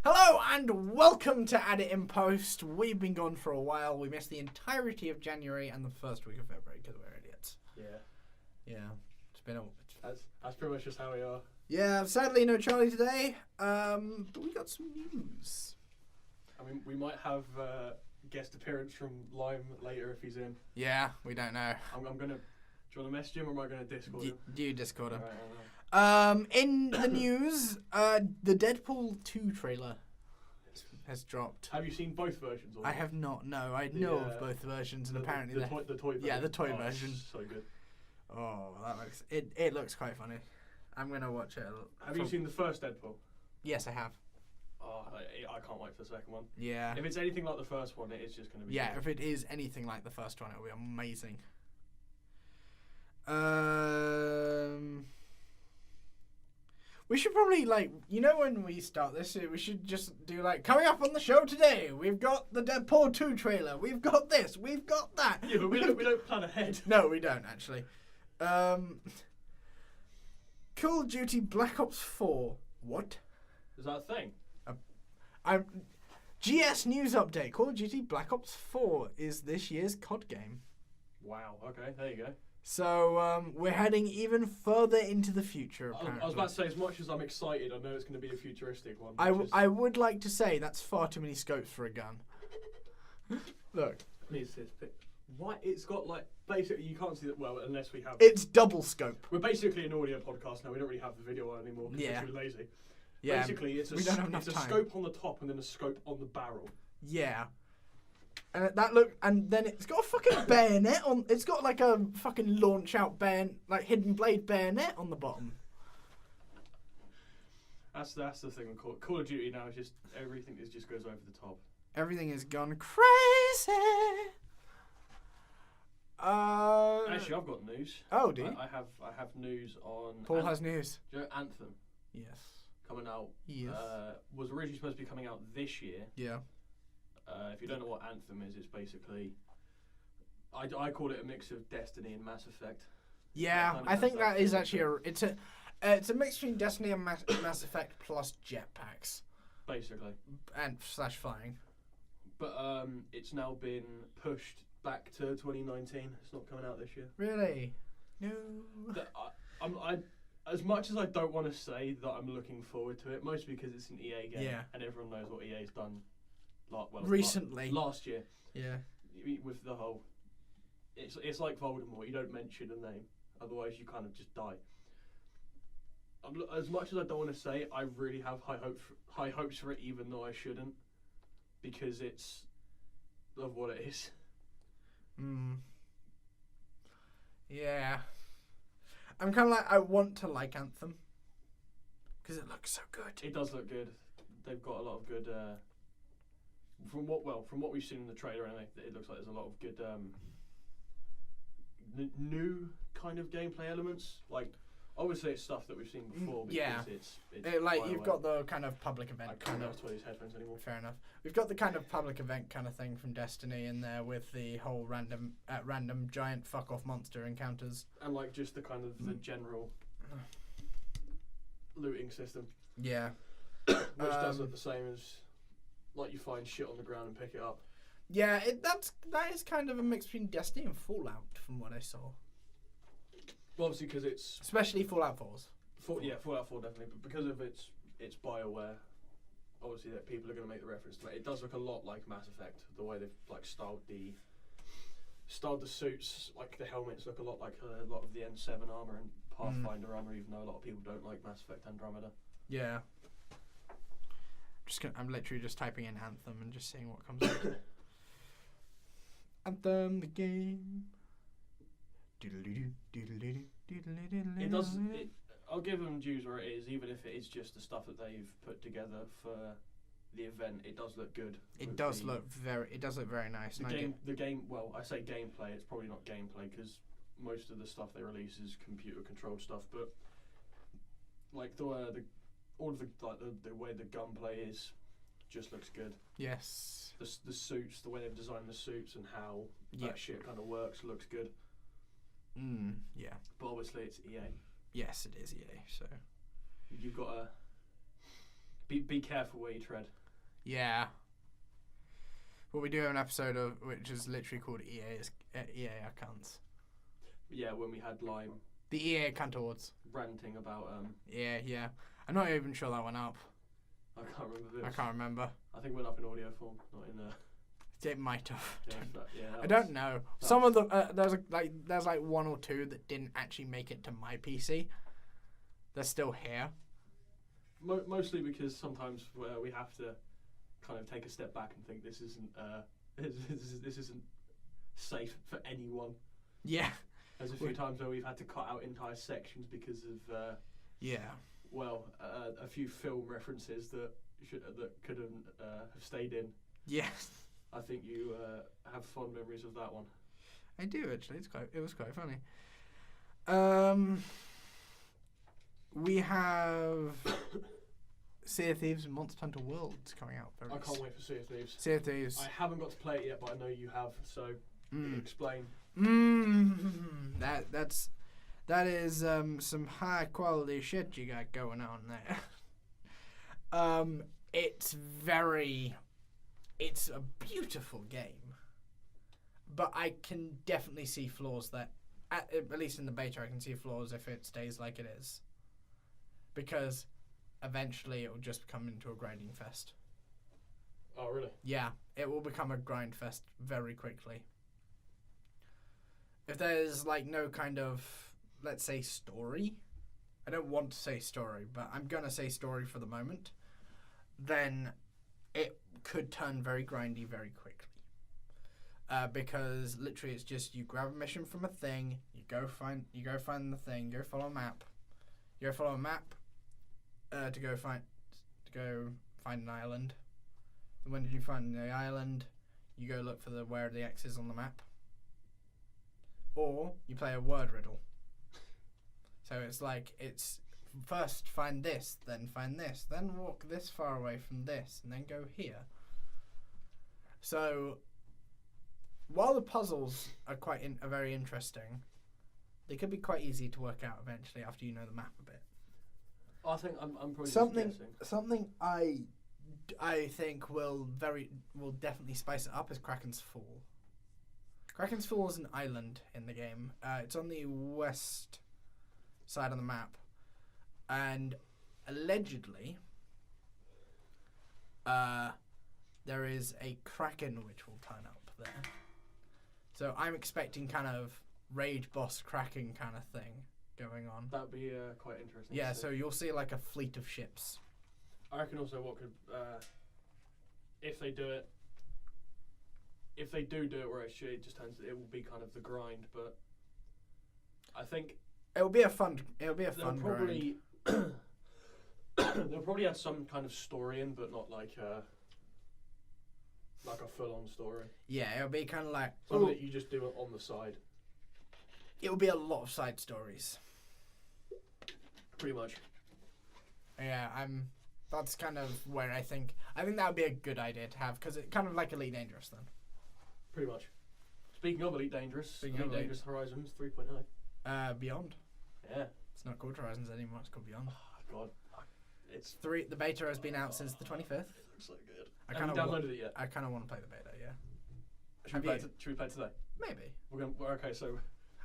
Hello and welcome to Add It in Post. We've been gone for a while. We missed the entirety of January and the first week of February because we're idiots. Yeah. It's been a... That's pretty much just how we are. Yeah, sadly no Charlie today, but we got some news. I mean, we might have guest appearance from Lime later if he's in. Yeah, we don't know. I'm gonna... Do you want to message him or am I going to Discord him? You Discord him. Right. In the news, the Deadpool 2 trailer has dropped. Have you seen both versions? I have not. No, I know of both versions, and apparently the toy version. Yeah, the toy version. So good. Oh, that looks it looks quite funny. I'm gonna watch it. Have you seen the first Deadpool? Yes, I have. Oh, I can't wait for the second one. Yeah. If it's anything like the first one, it is just going to be. Yeah, if it is anything like the first one, it'll be amazing. We should probably, when we start this, we should just do, coming up on the show today, we've got the Deadpool 2 trailer, we've got this, we've got that. Yeah, but we don't plan ahead. No, we don't, actually. Call of Duty Black Ops 4. What? Is that a thing? GS News Update. Call of Duty Black Ops 4 is this year's COD game. Wow, okay, there you go. So, we're heading even further into the future, apparently. I was about to say, as much as I'm excited, I know it's going to be a futuristic one. I would like to say that's far too many scopes for a gun. Look. Why? It's got, basically, you can't see that well unless we have... It's double scope. We're basically an audio podcast now. We don't really have the video on anymore because we're too lazy. Yeah. Basically, it's a scope on the top and then a scope on the barrel. Yeah. And and then it's got a fucking bayonet on. It's got a fucking launch out hidden blade bayonet on the bottom. That's the thing with Call of Duty now. Is just everything just goes over the top. Everything has gone crazy. Actually, I've got news. Oh, do you? I have news on. Paul has news. Do you know Anthem? Yes. Coming out. Yes. Was originally supposed to be coming out this year. Yeah. If you don't know what Anthem is, it's basically... I call it a mix of Destiny and Mass Effect. Yeah, I think that is actually it's a mix between Destiny and Mass Effect plus jetpacks. Basically. And / flying. But it's now been pushed back to 2019. It's not coming out this year. Really? No. As much as I don't want to say that I'm looking forward to it, mostly because it's an EA game, and everyone knows what EA's done. Recently. Last year. Yeah. With the whole... It's like Voldemort. You don't mention a name. Otherwise, you kind of just die. As much as I don't want to say, I really have high hopes for it, even though I shouldn't. Because it's... of what it is. Yeah. I'm kind of I want to like Anthem. Because it looks so good. It does look good. They've got a lot of good... From what we've seen in the trailer, anyway, it looks like there's a lot of good new kind of gameplay elements. Obviously, it's stuff that we've seen before. Because it's you've got the kind of public event. I can't wear these headphones anymore. Fair enough. We've got the kind of public event kind of thing from Destiny in there with the whole random giant fuck off monster encounters and just the kind of the general looting system. Yeah, which does look the same as. You find shit on the ground and pick it up. Yeah, that is kind of a mix between Destiny and Fallout, from what I saw. Well, obviously, because it's especially Fallout 4's. Fallout 4 definitely, but because of its BioWare, obviously that people are going to make the reference to it. It does look a lot like Mass Effect, the way they've styled the suits. The helmets look a lot like a lot of the N7 armor and Pathfinder armor, even though a lot of people don't like Mass Effect Andromeda. Yeah. I'm literally just typing in Anthem and just seeing what comes up. Anthem, the game. It does. I'll give them dues where it is, even if it is just the stuff that they've put together for the event. It does look good. It does look very nice. The game. Well, I say gameplay. It's probably not gameplay because most of the stuff they release is computer controlled stuff. But all of the way the gunplay is just looks good. Yes. The suits, the way they've designed the suits and how that shit kind of works looks good. Yeah. But obviously it's EA. Yes, it is EA, so... You've got Be careful where you tread. Yeah. Well, we do have an episode of which is literally called EA accounts. Yeah, when we had Lime The EA account awards. ranting about Yeah. I'm not even sure that went up. I can't remember this. I can't remember. I think it went up in audio form, not in It might have. yeah, I don't know. Some of them there's like one or two that didn't actually make it to my PC. They're still here. Mostly because sometimes we have to kind of take a step back and think this isn't this isn't safe for anyone. Yeah. There's a few times where we've had to cut out entire sections because of a few film references that couldn't have stayed in. Yes. I think you have fond memories of that one. I do actually. It was quite funny. We have Sea of Thieves and Monster Hunter Worlds coming out very I can't wait for Sea of Thieves. Sea of Thieves. I haven't got to play it yet, but I know you have, so explain. That is some high quality shit you got going on there. It's a beautiful game, but I can definitely see flaws that, at least in the beta, I can see flaws if it stays like it is, because eventually it will just come into a grinding fest. Oh, really? Yeah, it will become a grind fest very quickly. If there's like no kind of, let's say, story, I don't want to say story, but I'm gonna say story for the moment, then it could turn very grindy very quickly. Because literally it's just you grab a mission from a thing, you go find the thing, go follow a map, to go find an island. And when did you find the island? You go look for where the X is on the map. Or you play a word riddle. So it's first find this, then find this, then walk this far away from this, and then go here. So while the puzzles are are very interesting, they could be quite easy to work out eventually after you know the map a bit. I think I'm probably something guessing. I think will definitely spice it up is Kraken's Fall. Kraken's Fall is an island in the game. It's on the west side of the map, and allegedly there is a Kraken which will turn up there. So I'm expecting kind of raid boss Kraken kind of thing going on. That'd be quite interesting. Yeah, so you'll see like a fleet of ships. I reckon also what could if they do it where it just turns, it will be kind of the grind, but I think it'll be a fun probably grind. they'll probably have some kind of story in, but not like a full-on story. Yeah, it'll be kind of like something that you just do on the side. It'll be a lot of side stories. Pretty much. Yeah, that's kind of where I think that would be a good idea to have, because it's kind of like Elite Dangerous then. Pretty much. Speaking of Elite Dangerous, Dangerous Horizons 3.0. Beyond. Yeah. It's not called Horizons anymore, it's called Beyond. Oh, God. It's 3. The beta has been out since the 25th. It looks so good. Have you downloaded it yet? I kind of want to play the beta, yeah. Should we play today? Maybe. Okay, so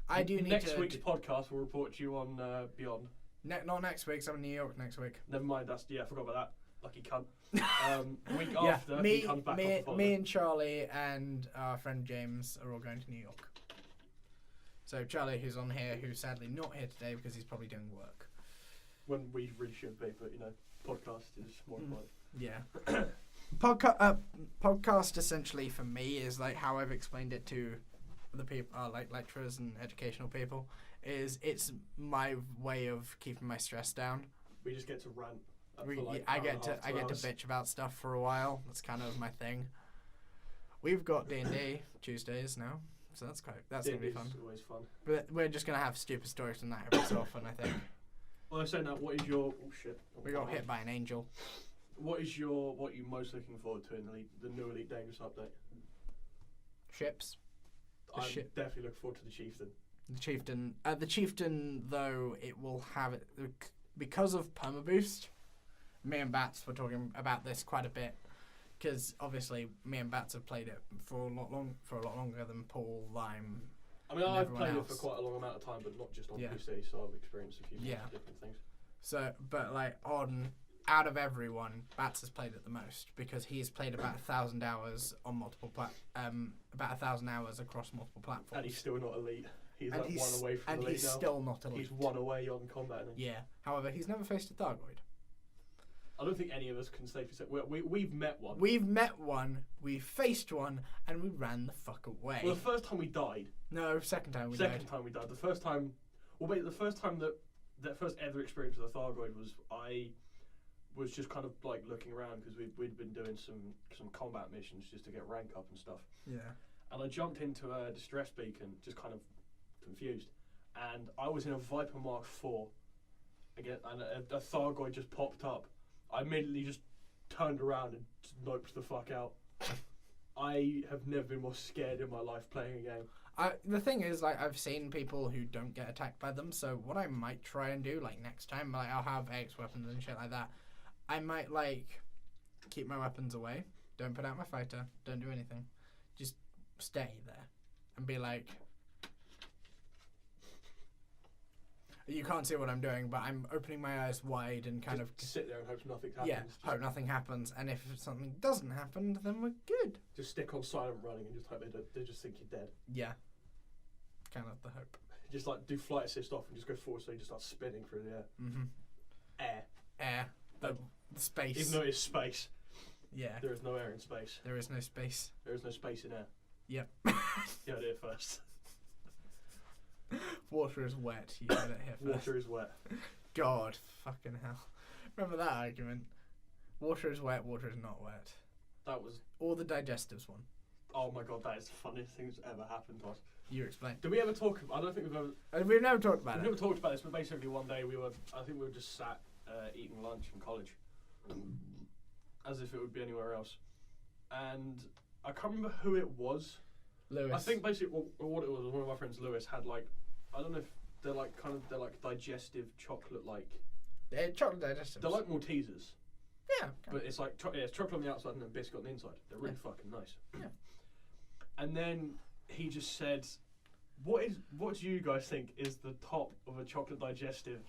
I do need next week's podcast will report you on Beyond. Not next week, 'cause I'm in New York next week. Never mind, I forgot about that. Lucky cunt. Week after, he comes back off me and Charlie and our friend James are all going to New York. So Charlie, who's on here, who's sadly not here today because he's probably doing work. When we really should be, but podcast is more important. Yeah. Podcast essentially for me is like how I've explained it to the people, like lecturers and educational people, is it's my way of keeping my stress down. We just get to rant. I get to bitch about stuff for a while. That's kind of my thing. We've got D&D Tuesdays now, so that's gonna be fun. Always fun. But we're just gonna have stupid stories tonight every so often, I think. Well, I said that. What is your We got hit by an angel. What are you most looking forward to in the new Elite Dangerous update? Ships. I'm definitely looking forward to the Chieftain. The Chieftain, though, it will have it because of permaboost. me and Bats were talking about this quite a bit because obviously me and Bats have played it for a lot longer than Paul, Lime. I mean, and I've everyone played else. it for quite a long amount of time, but not just on Yeah. PC, so I've experienced a few different things. So, but like out of everyone, Bats has played it the most because he's played about 1,000 hours on about 1,000 hours across multiple platforms. And he's still not elite. He's And like he's- one away from and elite he's now. still not elite. He's one away on combat. Isn't he? Yeah. However, he's never faced a Thargoid. I don't think any of us can safely say we've met one. We've met one, we faced one, and we ran the fuck away. Well, the first time we died. No, second time we Second died. time we died. The first time. Well, wait. The first time that first ever experience with a Thargoid was I was just kind of like looking around because we'd been doing some combat missions just to get rank up and stuff. Yeah. And I jumped into a distress beacon, just kind of confused, and I was in a Viper Mark IV again, and a Thargoid just popped up. I immediately just turned around and noped the fuck out. I have never been more scared in my life playing a game. The thing is, like, I've seen people who don't get attacked by them, so what I might try and do, like, next time, like, I'll have X weapons and shit like that. I might, like, keep my weapons away, don't put out my fighter, don't do anything. Just stay there and be like, you can't see what I'm doing, but I'm opening my eyes wide and kind Just sit there and hope nothing happens. yeah, hope nothing happens. And if something doesn't happen, then we're good. Just stick on silent running and just hope they just think you're dead. Yeah, kind of the hope. Just like do flight assist off and just go forward so you just start spinning through the air. Air. The space. Even though it's space, Yeah, there is no air in space. there is no space. There is no space in air. Yep. You heard it first. Water is wet. You heard it here first. Water is wet. God, fucking hell. Remember that argument? Water is wet, water is not wet. That was. Or the digestives one. Oh my god, that is the funniest thing that's ever happened to us. You explain. Did we ever talk? I don't think we've ever. We've never talked about We've it. never talked about this, but basically one day I think we were just sat eating lunch in college, as if it would be anywhere else, and I can't remember who it was. Lewis. I think basically what it was, one of my friends, Lewis, had like, I don't know if they're like digestive chocolate like. They're chocolate digestives. They're like Maltesers, yeah. but it's like it's chocolate on the outside and then biscuit on the inside. They're really fucking nice. Yeah. And then he just said, what do you guys think is the top of a chocolate digestive?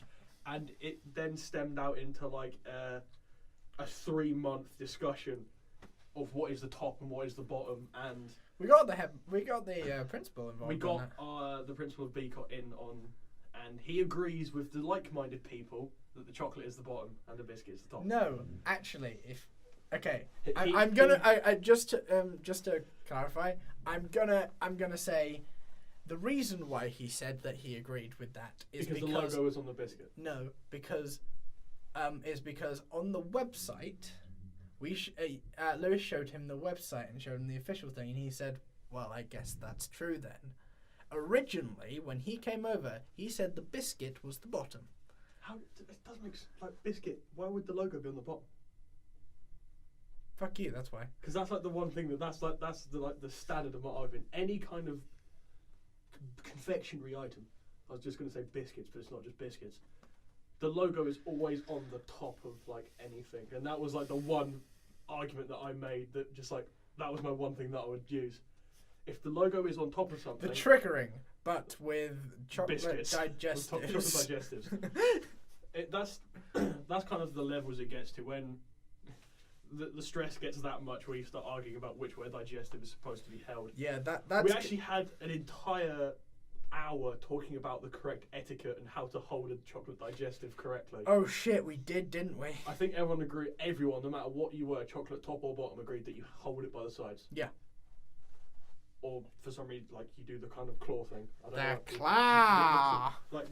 And it then stemmed out into like a 3-month discussion of what is the top and what is the bottom, and We got the principal involved. we in got that. the principal of BCOT in on, and he agrees with the like-minded people that the chocolate is the bottom and the biscuit is the top. No, actually, if okay, He- I'm gonna. I just to clarify, I'm gonna say the reason why he said that he agreed with that is because the logo is on the biscuit. no, because is because on the website Lewis showed him the website and showed him the official thing, and he said, "Well, I guess that's true then." Originally, when he came over, he said the biscuit was the bottom. How it doesn't make like biscuit? Why would the logo be on the bottom? Fuck you. That's why. Because that's like the one thing that's the standard of my argument. Any kind of confectionery item. I was just going to say biscuits, but it's not just biscuits. The logo is always on the top of like anything, and that was like the one argument that I made. That just like that was my one thing that I would use. If the logo is on top of something, The triggering, but with chocolate biscuits, digestives. chocolate digestives. That's kind of the levels it gets to when the stress gets that much, where you start arguing about which way digestive is supposed to be held. Yeah, that's. We actually had an entire hour talking about the correct etiquette and how to hold a chocolate digestive correctly. Oh shit, we did, didn't we? I think everyone, no matter what you were, chocolate top or bottom, agreed that you hold it by the sides. Yeah. Or for some reason, like you do the kind of claw thing. I don't know. The claw. Like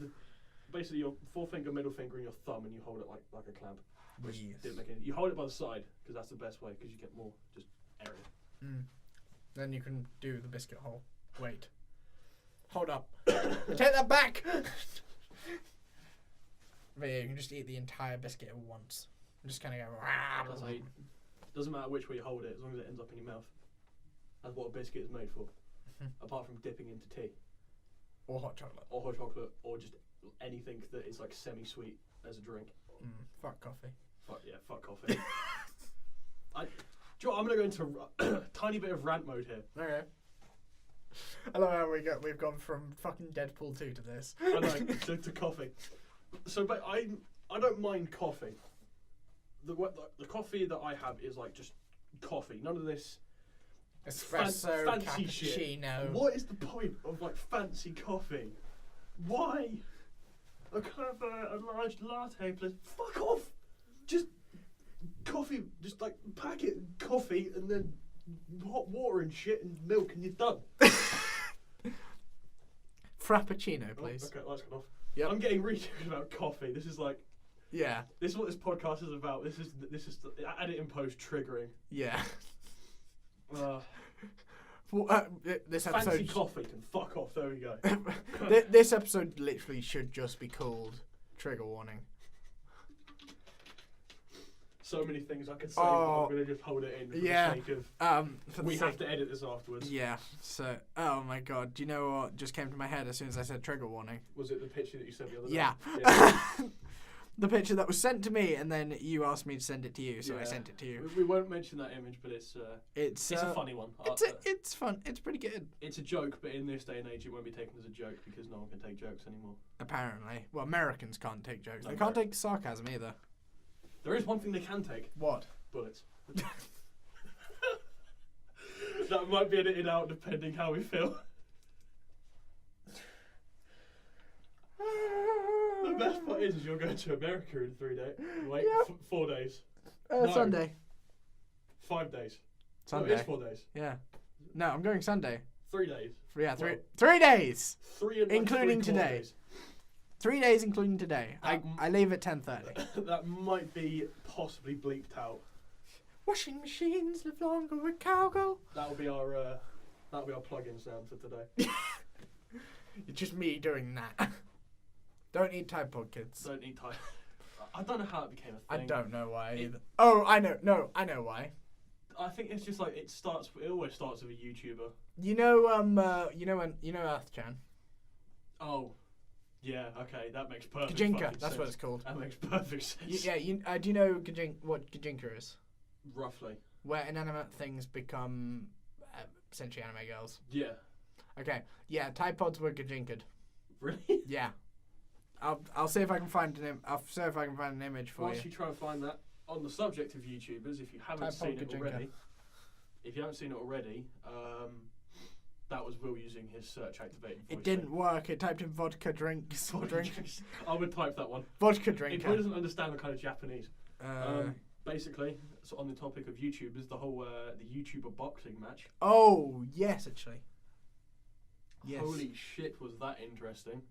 basically your forefinger, middle finger, and your thumb, and you hold it like a clamp. Which Yes. didn't make any. You hold it by the side because that's the best way because you get more just area. Mm. Then you can do the biscuit hole. Wait. Hold up. Take that back! But yeah, you can just eat the entire biscuit at once. And just kind of go. That's how you, doesn't matter which way you hold it, as long as it ends up in your mouth. That's what a biscuit is made for. Apart from dipping into tea. Or hot chocolate. Or hot chocolate, or just anything that is like semi-sweet as a drink. Fuck coffee. Fuck coffee. Do you know what, I'm gonna go into a tiny bit of rant mode here. Okay. I love how we've gone from fucking Deadpool 2 to this. I know, to coffee. So, but I don't mind coffee. The coffee that I have is like just coffee. None of this Espresso, fancy shit. cappuccino. What is the point of like fancy coffee? Why? I can have a large latte, please. Fuck off! Just coffee, just like packet coffee and then hot water and shit and milk and you're done. Frappuccino, please. Oh, okay, that's gone off. Yep. I'm getting really serious about coffee. This is like, Yeah. this is what this podcast is about. This is add it in post triggering. Yeah. Well, this fancy episode. coffee can fuck off. There we go. This episode literally should just be called Trigger Warning. So many things I could say, but I'm gonna just hold it in for the sake of. We have to edit this afterwards. Yeah. So, oh my god, do you know what just came to my head as soon as I said Trigger Warning? Was it the picture that you sent the other day? Yeah. The picture that was sent to me, and then you asked me to send it to you, so I sent it to you. We won't mention that image, but it's a funny one. It's fun. It's pretty good. It's a joke, but in this day and age, it won't be taken as a joke because no one can take jokes anymore. Apparently, well, Americans can't take jokes. No, They can't take sarcasm either. There is one thing they can take. What? Bullets. That might be edited out depending how we feel. The best part is you're going to America in 3 days. Wait, 4 days. No. Sunday. 5 days. Sunday. No, it's 4 days. Yeah. No, I'm going Sunday. 3 days. Yeah, Well, 3 days. 3 and including 3/4 today. days. 3 days including today. I leave at 10:30. That might be possibly bleeped out. Washing machines live longer with cowgirl. That'll be our plug-in sound for today. It's just me doing that. Don't eat Tide Pod, kids. Don't eat time. I don't know how it became a I thing. don't know why either. Oh, I know. No, I know why. I think it's just like it always starts with a YouTuber. You know Earth-chan? Oh, yeah. Okay, that makes perfect. Gajinka, fucking that's sense. what it's called. That makes perfect sense. Do you know what Gajinka is? Roughly. Where inanimate things become essentially anime girls. Yeah. Okay. Yeah, Tide Pods were Gajinka'd. Really? Yeah. I'll see if I can find an image for Whilst you try and find that, on the subject of YouTubers, if you haven't seen it already, that was Will using his search activated voice. It didn't work. It typed in vodka drinks or drinks. I would type that one. Vodka drinker. It probably doesn't understand the kind of Japanese. Basically, so on the topic of YouTubers, the whole the YouTuber boxing match. Oh yes, actually. Yes. Holy shit, was that interesting?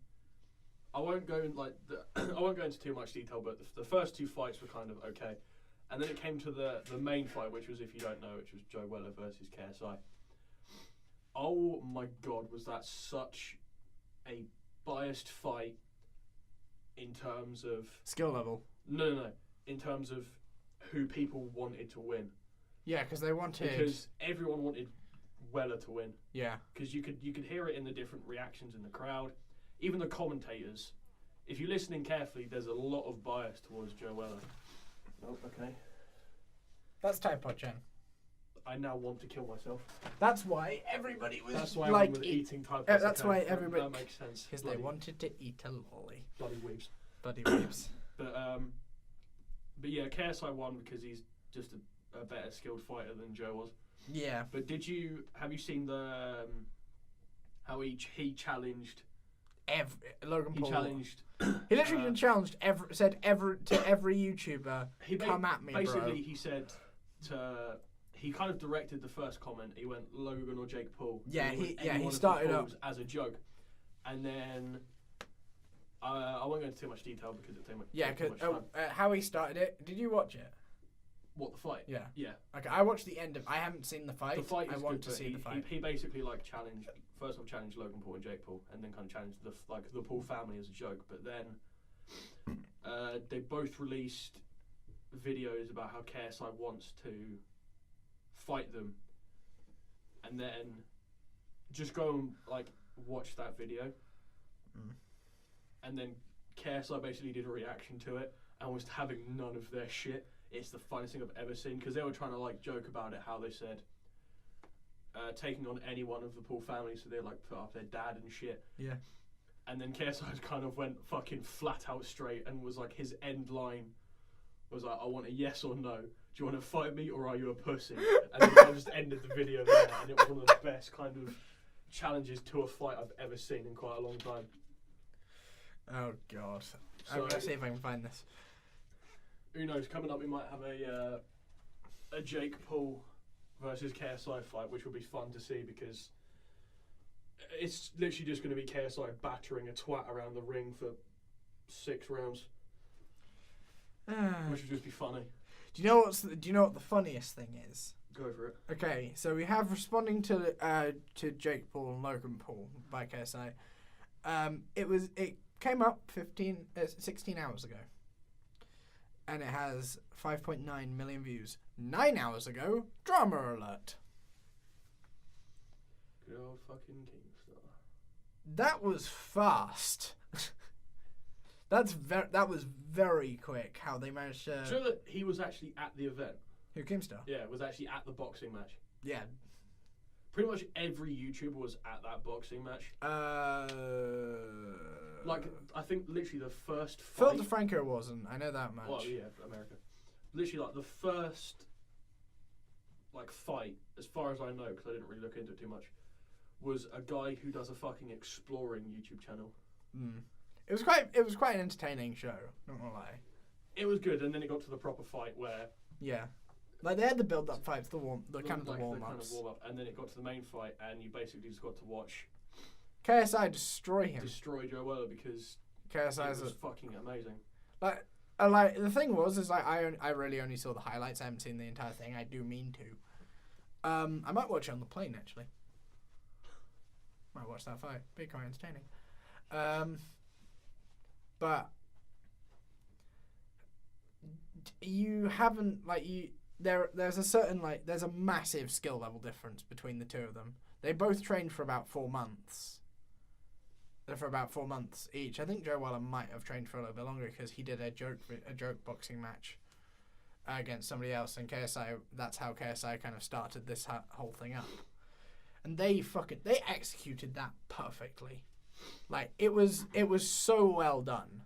I won't go into too much detail, but the first 2 fights were kind of okay, and then it came to the main fight, which was, if you don't know, which was Joe Weller versus KSI. Oh my god, was that such a biased fight in terms of skill level? No. In terms of who people wanted to win. Yeah, because they wanted. Because everyone wanted Weller to win. Yeah. Because you could hear it in the different reactions in the crowd. Even the commentators, if you're listening carefully, there's a lot of bias towards Joe Weller. Oh, okay. That's Tide Pod Chan. I now want to kill myself. That's why everybody was That's why like everyone was eating Tide Pods. that's why everybody. That makes sense. Because they wanted to eat a lolly. Bloody weebs. Bloody weebs. But yeah, KSI won because he's just a better skilled fighter than Joe was. Yeah. But have you seen the how he challenged? Logan Paul. He challenged. He literally challenged to every YouTuber. Come at me, basically, bro. he said he kind of directed the first comment. He went Logan or Jake Paul. Yeah, he started up as a joke, and then I won't go into too much detail because it'll take much. Yeah, because how he started it. Did you watch it? What, the fight? Yeah. Yeah. Okay, I watched the end of. I haven't seen the fight. The fight is I want good, to see the fight. He basically challenged. First off, challenged Logan Paul and Jake Paul, and then kind of challenged the Paul family as a joke. But then they both released videos about how KSI wants to fight them, and then just go and watch that video, and then KSI basically did a reaction to it, and was having none of their shit. It's the funniest thing I've ever seen, because they were trying to like joke about it, how they said taking on any one of the Paul family, so they like put up their dad and shit. Yeah. And then KSI kind of went fucking flat out straight and was like, his end line was like, I want a yes or no. Do you want to fight me or are you a pussy? And then I just ended the video there, and it was one of the best kind of challenges to a fight I've ever seen in quite a long time. Oh god. So, I'm gonna see if I can find this. Who knows? Coming up, we might have a Jake Paul versus KSI fight, which will be fun to see, because it's literally just going to be KSI battering a twat around the ring for 6 rounds, which would just be funny. Do you know what the funniest thing is? Go for it. Okay, so we have responding to Jake Paul and Logan Paul by KSI. It came up 16 hours ago, and it has 5.9 million views. 9 hours ago, drama alert. Good old fucking Kingstar. That was fast. That was very quick how they managed to. Do you know that he was actually at the event? Who, Keemstar? Yeah, was actually at the boxing match. Yeah. Pretty much every YouTuber was at that boxing match. Like, I think literally the first fight. Phil DeFranco wasn't. I know that much. Well, yeah, America. Literally, like the first fight, as far as I know, because I didn't really look into it too much, was a guy who does a fucking exploring YouTube channel. It was quite an entertaining show. Not gonna lie. It was good, and then it got to the proper fight where. Yeah. Like they had the build-up fights, the warm-ups. And then it got to the main fight, and you basically just got to watch KSI destroy him. Destroy Joe Weller, because KSI was fucking amazing. Like the thing is like I really only saw the highlights. I haven't seen the entire thing. I do mean to. I might watch it on the plane actually. Might watch that fight. Be quite entertaining. But you haven't there's a certain there's a massive skill level difference between the two of them. They both trained for about 4 months. For about 4 months each. I think Joe Weller might have trained for a little bit longer, because he did a joke boxing match against somebody else, and KSI. That's how KSI kind of started this whole thing up. And they executed that perfectly. Like it was so well done.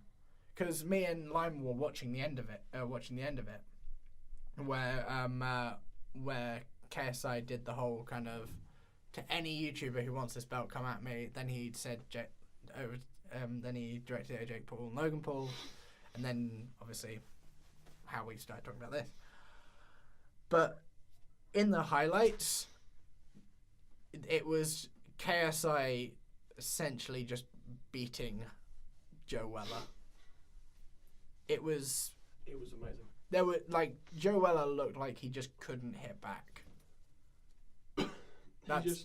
Because me and Lime were watching the end of it. Where KSI did the whole kind of, to any YouTuber who wants this belt, come at me. Then he said, then he directed it at Jake Paul and Logan Paul, and then obviously how we started talking about this. But in the highlights, it was KSI essentially just beating Joe Weller. It was amazing. There were Joe Weller looked like he just couldn't hit back. He just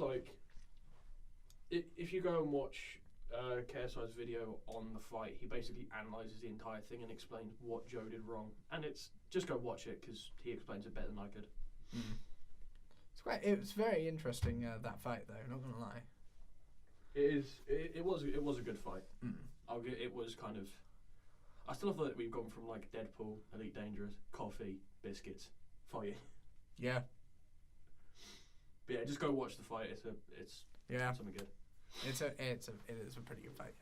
if you go and watch KSI's video on the fight, he basically analyzes the entire thing and explains what Joe did wrong. And it's just go watch it, because he explains it better than I could. It was very interesting, that fight though. Not gonna lie. It was a good fight. It was kind of. I still feel that we've gone from Deadpool, Elite Dangerous, Coffee, Biscuits, fighting. Yeah. But yeah, just go watch the fight. It's something good. It is a pretty good fight.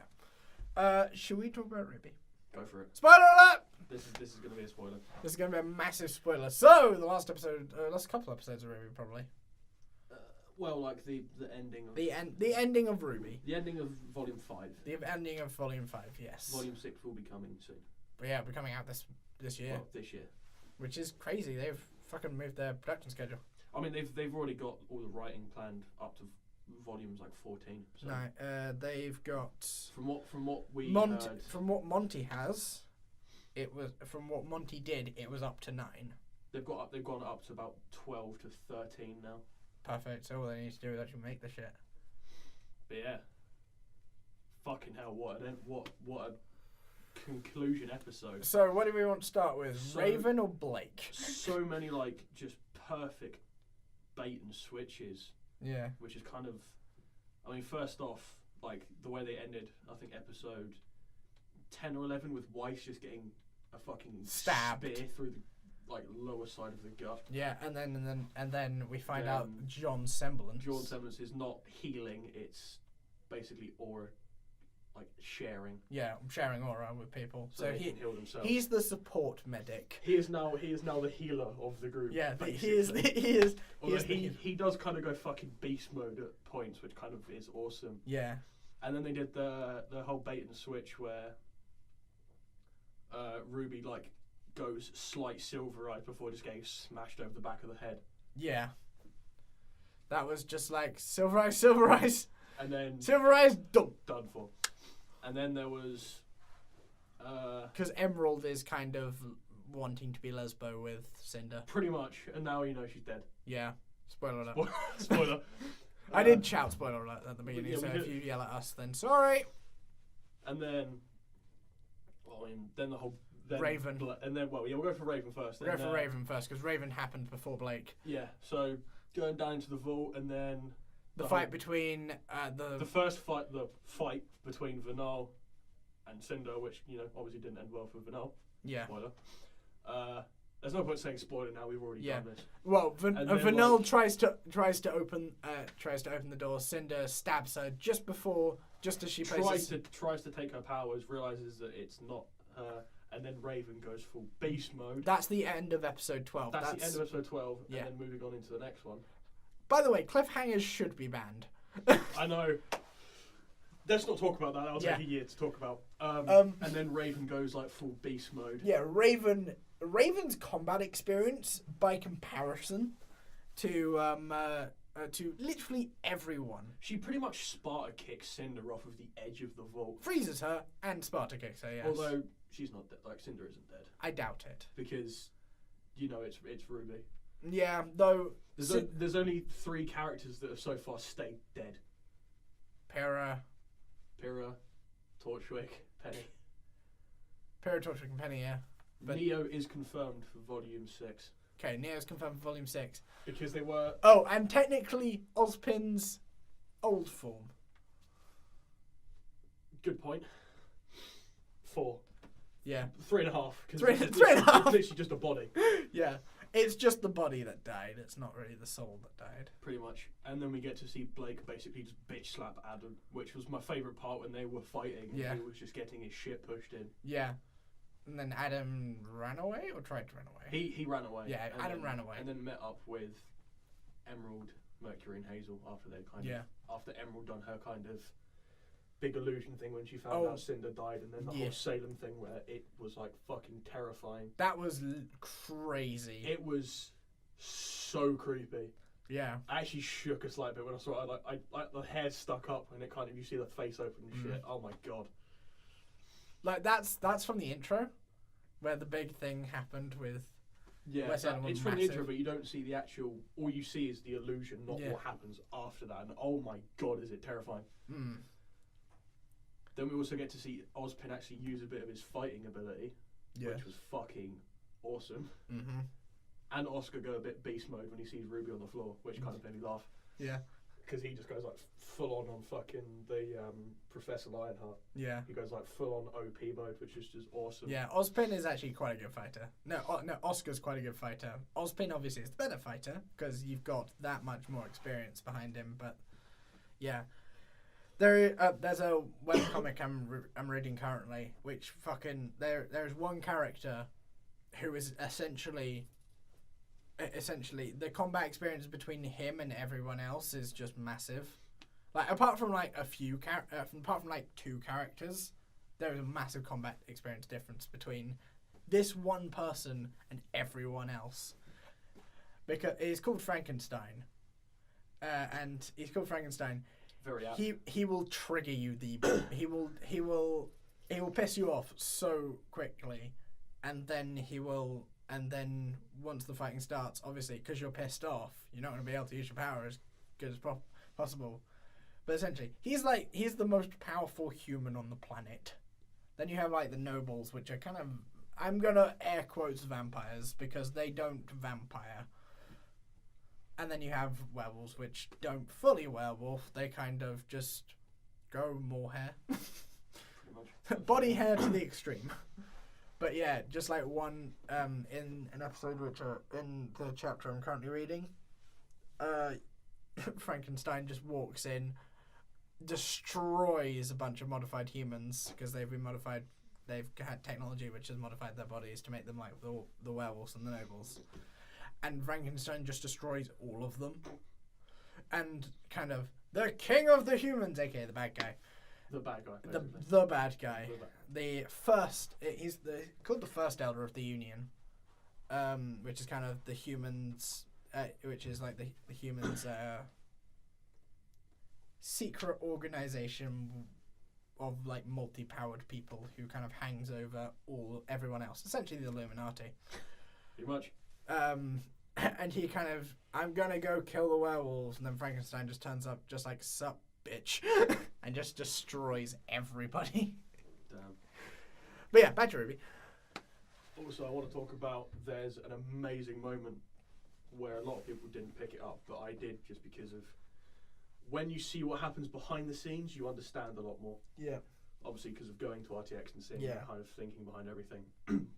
Yeah. Should we talk about Ruby? Go for it. Spoiler alert! This is going to be a spoiler. This is going to be a massive spoiler. So the last couple episodes of Ruby probably. Well, the ending of the ending of Ruby. The ending of Volume 5. The ending of Volume 5. Yes. Volume 6 will be coming soon. But yeah, it'll be coming out this year. Well, this year. Which is crazy. They've fucking moved their production schedule. I mean, they've already got all the writing planned up to volumes 14. So. No, they've got from what we heard. From what Monty has, from what Monty did, it was up to 9. They've gone up to about 12 to 13 now. Perfect. So all they need to do is actually make the shit. But yeah, fucking hell! What a conclusion episode. So what do we want to start with? Raven or Blake? So many just perfect bait and switches. Yeah. Which is kind of, I mean, first off, the way they ended, I think episode 10 or 11 with Weiss just getting a fucking Stabbed. spear through the lower side of the gut. Yeah, and then we find out John's semblance. John's semblance is not healing; it's basically aura, sharing. Yeah, sharing aura with people. So they can heal themselves. He's the support medic. He is now the healer of the group. Yeah, he does kind of go fucking beast mode at points, which kind of is awesome. Yeah. And then they did the whole bait and switch where Ruby goes slight silver eyes before just getting smashed over the back of the head. Yeah. That was just like silver eyes. And then silver eyes done for. And then there was because Emerald is kind of wanting to be lesbo with Cinder. Pretty much, and now you know she's dead. Yeah. Spoiler alert. Spoiler. I did shout spoiler alert at the beginning, so if you yell at us, then sorry. And then, then the whole Raven. And then, we'll go for Raven first. We'll go for Raven first, because Raven happened before Blake. Yeah, so going down into the vault, and then the fight between the fight between Vanal and Cinder, which obviously didn't end well for Vanal. Yeah. Spoiler. There's no point saying spoiler now. We've already done this. Well, Vanal tries to open the door. Cinder stabs her just as she tries to take her powers. Realizes that it's not her, and then Raven goes full beast mode. That's the end of episode 12. That's the end of episode 12, and then moving on into the next one. By the way, cliffhangers should be banned. I know. Let's not talk about that. That'll take a year to talk about. And then Raven goes full beast mode. Yeah, Raven's combat experience, by comparison to literally everyone. She pretty much Sparta kicks Cinder off of the edge of the vault. Freezes her and Sparta kicks her, yes. Although she's not dead. Cinder isn't dead. I doubt it. Because, it's Ruby. Yeah, though... There's only 3 characters that have so far stayed dead. Pyrrha, Torchwick, Penny. Pyrrha, Torchwick, and Penny, yeah. But Neo is confirmed for Volume 6. Okay, Neo's confirmed for Volume 6. Because they were... Oh, and technically Ozpin's old form. Good point. 4. Yeah. 3.5. 3.5. It's literally just a body. Yeah. It's just the body that died. It's not really the soul that died. Pretty much. And then we get to see Blake basically just bitch slap Adam, which was my favourite part when they were fighting. Yeah. And he was just getting his shit pushed in. Yeah. And then Adam ran away or tried to run away? He ran away. Yeah, Adam ran away. And then met up with Emerald, Mercury and Hazel after they after Emerald done her kind of big illusion thing when she found out Cinder died, and then the whole Salem thing where it was fucking terrifying. That was crazy. It was so creepy. Yeah. I actually shook a slight bit when I saw it. I the hair stuck up and it kind of, you see the face open and shit. Oh my god. That's from the intro, where the big thing happened with. Yeah, it's from the intro, but you don't see the actual. All you see is the illusion, not what happens after that. And oh my god, is it terrifying! Then we also get to see Ozpin actually use a bit of his fighting ability, which was fucking awesome. Mm-hmm. And Oscar go a bit beast mode when he sees Ruby on the floor, which kind of made me laugh. Yeah. Because he just goes full on fucking the Professor Lionheart. Yeah. He goes full on OP mode, which is just awesome. Yeah, Ozpin is actually quite a good fighter. No, Oscar's quite a good fighter. Ozpin obviously is the better fighter because you've got that much more experience behind him. But yeah, there's a webcomic I'm reading currently, which there's one character who is essentially the combat experience between him and everyone else is just massive. Apart from a few apart from 2 characters, there is a massive combat experience difference between this one person and everyone else. Because he's called Frankenstein, and he's called Frankenstein. Very apt. He will trigger you. He will piss you off so quickly, and then once the fighting starts, obviously because you're pissed off, you're not going to be able to use your power as good as possible. But essentially, he's the most powerful human on the planet. Then you have the nobles, which are kind of, I'm gonna air quotes vampires because they don't vampire. And then you have werewolves, which don't fully werewolf. They kind of just grow more hair. Pretty much. Body hair to the extreme. But yeah, just like one in an episode which in the chapter I'm currently reading, Frankenstein just walks in, destroys a bunch of modified humans because they've been modified. They've had technology which has modified their bodies to make them like the werewolves and the nobles. And Frankenstein just destroys all of them. And kind of, the king of the humans, aka the bad guy. The bad guy. The bad guy. The first, he's called the first elder of the Union, which is kind of the humans, which is like the humans' secret organization of like multi-powered people who kind of hangs over everyone else. Essentially the Illuminati. Pretty much. And he kind of, I'm gonna go kill the werewolves, and then Frankenstein just turns up just like, sup, bitch, and just destroys everybody. Damn. But yeah, back to Ruby. Also, I want to talk about, there's an amazing moment where a lot of people didn't pick it up, but I did, just because of, when you see what happens behind the scenes, you understand a lot more. Yeah. Obviously, because of going to RTX and seeing Yeah. kind of thinking behind everything.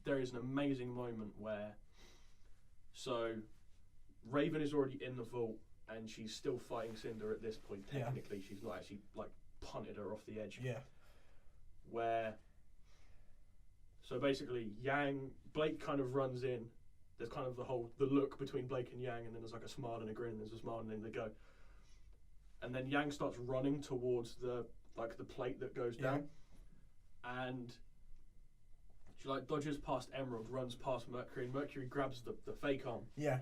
There is an amazing moment where, so Raven is already in the vault and she's still fighting Cinder at this point. Technically, she's not actually like punted her off the edge. Yeah. Where, so basically, Blake kind of runs in. There's kind of the look between Blake and Yang, and then there's like a smile and a grin, and there's a smile and then they go. And then Yang starts running towards the plate that goes down, and she like dodges past Emerald, runs past Mercury, and Mercury grabs the fake arm. Yeah.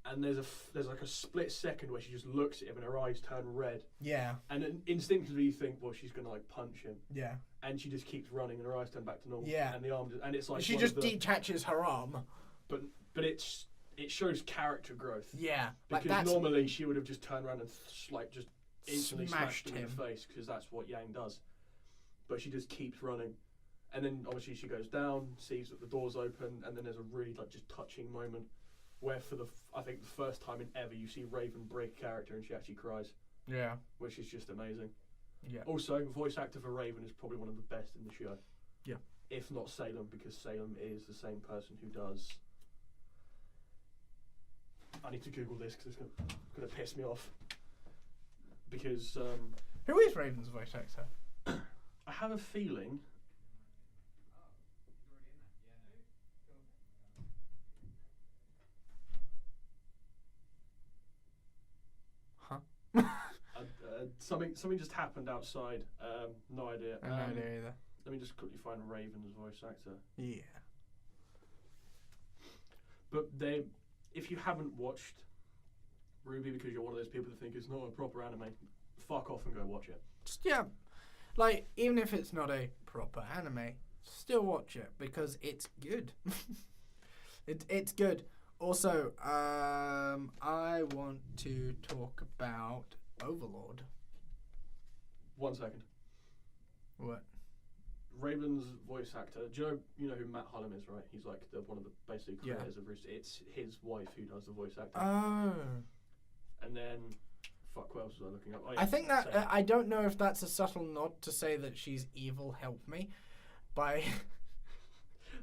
And there's like a split second where she just looks at him and her eyes turn red. Yeah. And then instinctively you think, well, she's gonna like punch him. Yeah. And she just keeps running and her eyes turn back to normal. Yeah. And the arm and it's like she just detaches her arm. But it shows character growth. Yeah. Because normally she would have just turned around and just instantly smashed him in the face, because that's what Yang does. But she just keeps running. And then obviously she goes down, sees that the door's open, and then there's a really like just touching moment where for I think the first time in ever you see Raven break character and she actually cries. Yeah. Which is just amazing. Yeah. Also, voice actor for Raven is probably one of the best in the show. Yeah. If not Salem, because Salem is the same person who does. I need to Google this because it's gonna piss me off. Because who is Raven's voice actor? I have a feeling. Huh? Something just happened outside. No idea. I have no idea either. Let me just quickly find Raven's voice actor. Yeah. But if you haven't watched Ruby because you're one of those people that think it's not a proper anime, fuck off and go watch it. Yeah. Like, even if it's not a proper anime, still watch it because it's good. It's good. Also, I want to talk about Overlord. 1 second. What? Raven's voice actor. Do you know who Matt Hullum is, right? He's like one of the basic creators of Rooster. It's his wife who does the voice acting. Oh. And then, fuck, what else was I looking up? Oh, I think that I don't know if that's a subtle nod to say that she's evil. Help me, by.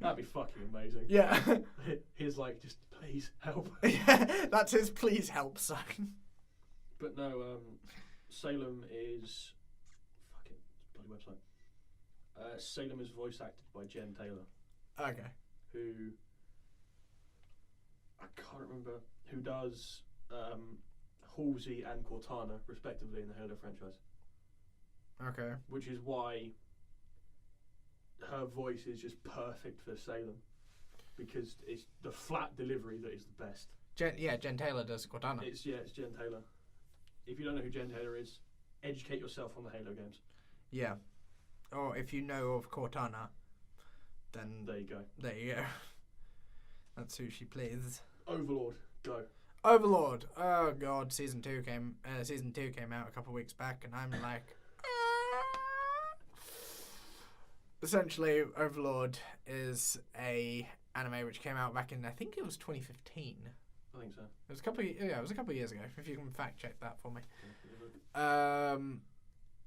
That'd be fucking amazing. Yeah. His like, just please help. Yeah, that's his please help sign. But no, Salem is fucking bloody website. Salem is voice acted by Jen Taylor. Okay. Who I can't remember who does Halsey and Cortana respectively in the Halo franchise. Okay. Which is why her voice is just perfect for Salem, because it's the flat delivery that is the best. Jen Taylor does Cortana. It's Jen Taylor. If you don't know who Jen Taylor is, educate yourself on the Halo games. Yeah. Or if you know of Cortana, then there you go. There you go. That's who she plays. Overlord, go. Overlord. Oh god, season 2 came out a couple of weeks back, and I'm like, essentially, Overlord is a anime which came out back in, I think it was 2015. I think so. It was a couple of years ago. If you can fact check that for me.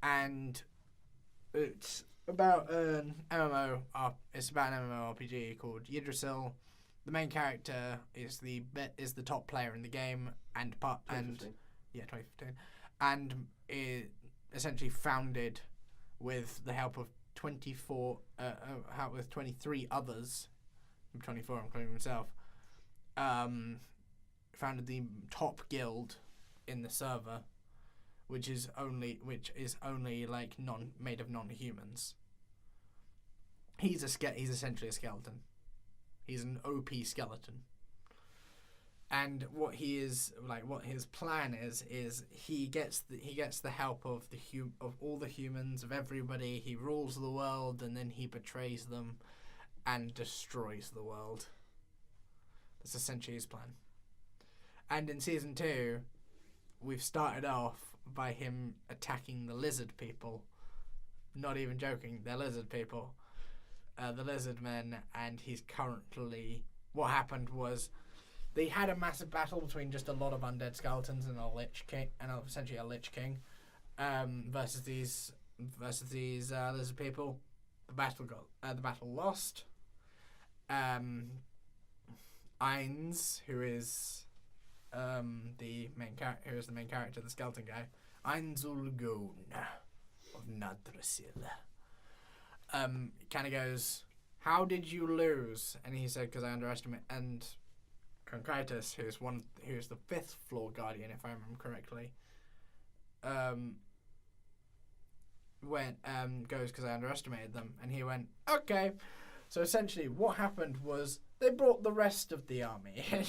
And it's about an MMO. It's about an MMORPG called Yggdrasil. The main character is the top player in the game, and 2015, and is essentially founded with the help of 23 others, 24 including himself. Founded the top guild in the server, which is only like made of non-humans. He's essentially a skeleton. He's an OP skeleton. And what his plan is he gets the help of of all the humans, of everybody. He rules the world, and then he betrays them and destroys the world. That's essentially his plan. And in season 2, we've started off by him attacking the lizard people. Not even joking, they're lizard people. The lizard men, and he's currently... What happened was they had a massive battle between just a lot of undead skeletons and essentially a lich king, versus these lizard people. The battle lost. Ainz, who is the main character, the skeleton guy, Ainzulgon of Nadrasil, kind of goes, "How did you lose?" And he said, "Because I underestimated." And Concretus, who's the 5th floor guardian, if I remember correctly, goes, "Because I underestimated them." And he went, "Okay." So essentially, what happened was they brought the rest of the army in.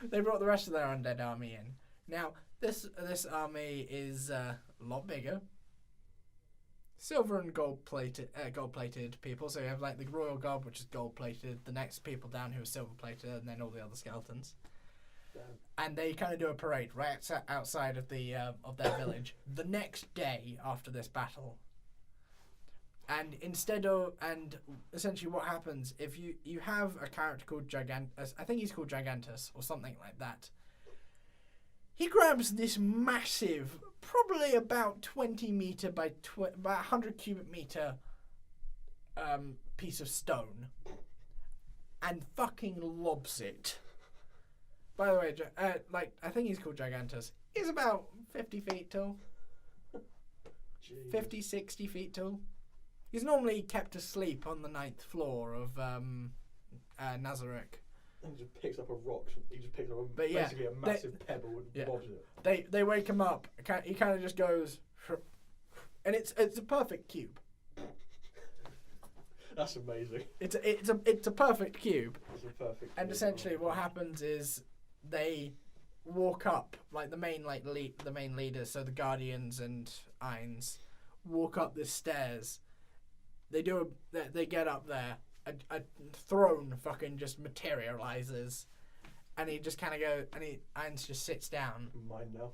They brought the rest of their undead army in. Now, this army is a lot bigger. Silver and gold-plated people. So you have like the Royal Guard, which is gold-plated. The next people down who are silver-plated, and then all the other skeletons. Damn. And they kind of do a parade right outside of their village the next day after this battle. And essentially what happens, if you have a character called Gigantus, I think he's called Gigantus or something like that. He grabs this massive, probably about 20 meter by about 100 cubic meter piece of stone and fucking lobs it. By the way, I think he's called Gigantus. He's about 50 feet tall. Jeez. 50, 60 feet tall. He's normally kept asleep on the 9th floor of Nazareth. And he just picks up a rock. He just picks up basically a massive pebble and bobs it. They wake him up. He kind of just goes, and it's a perfect cube. That's amazing. It's a perfect cube. It's a perfect. And essentially, what happens is they walk up, like the main leaders, so the Guardians and Ainz, walk up the stairs. They get up there. A throne fucking just materializes, and he just kind of goes, and Ainz just sits down. Mine now.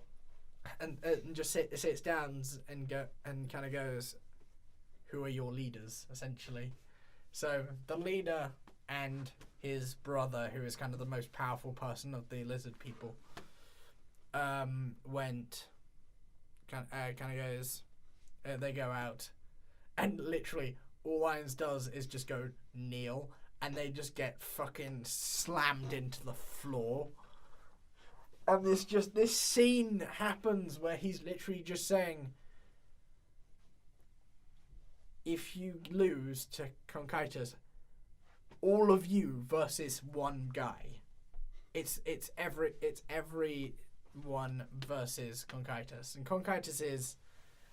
And just sits down and kind of goes, "Who are your leaders?" Essentially. So the leader and his brother, who is kind of the most powerful person of the lizard people, went. Kind of goes. They go out, and literally all Ainz does is just go kneel, and they just get fucking slammed into the floor. And this scene happens where he's literally just saying, "If you lose to Concretus, all of you versus one guy. It's everyone versus Concretus." And Concretus is,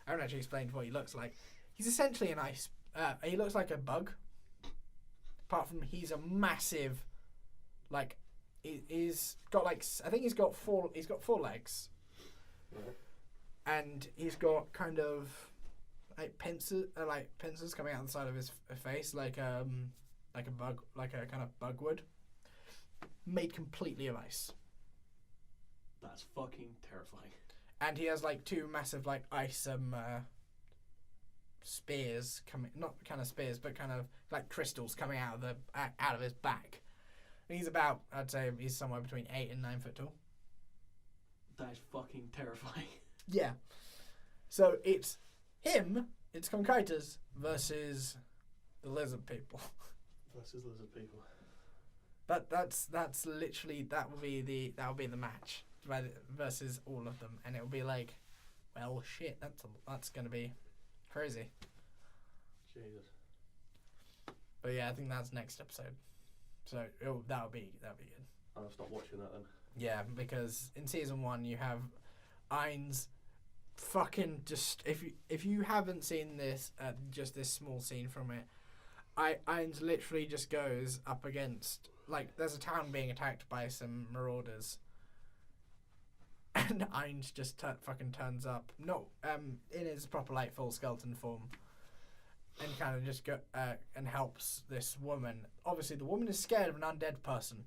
I haven't actually explained what he looks like. He's essentially an ice. He looks like a bug. Apart from he's a massive, like, he's got like, I think he's got four legs, and he's got kind of like pincers coming out the side of his face, like a bug, like a kind of bug would, made completely of ice. That's fucking terrifying. And he has like 2 massive like ice spears coming, not kind of spears, but kind of like crystals coming out of his back. And he's about, I'd say he's somewhere between 8 and 9 foot tall. That is fucking terrifying. Yeah. So it's him it's concretors versus the lizard people. Versus lizard people. That's literally that will be the match versus all of them, and it will be like, well, shit, that's gonna be crazy. Jesus. But yeah, I think that's next episode. So that'll be good. I'll stop watching that then. Yeah, because in season 1 you have Ainz fucking just if you haven't seen this just this small scene from it, Ainz literally just goes up against, like, there's a town being attacked by some marauders, and Ainz just fucking turns up, not in his proper like full skeleton form, and kind of just go and helps this woman. Obviously, the woman is scared of an undead person.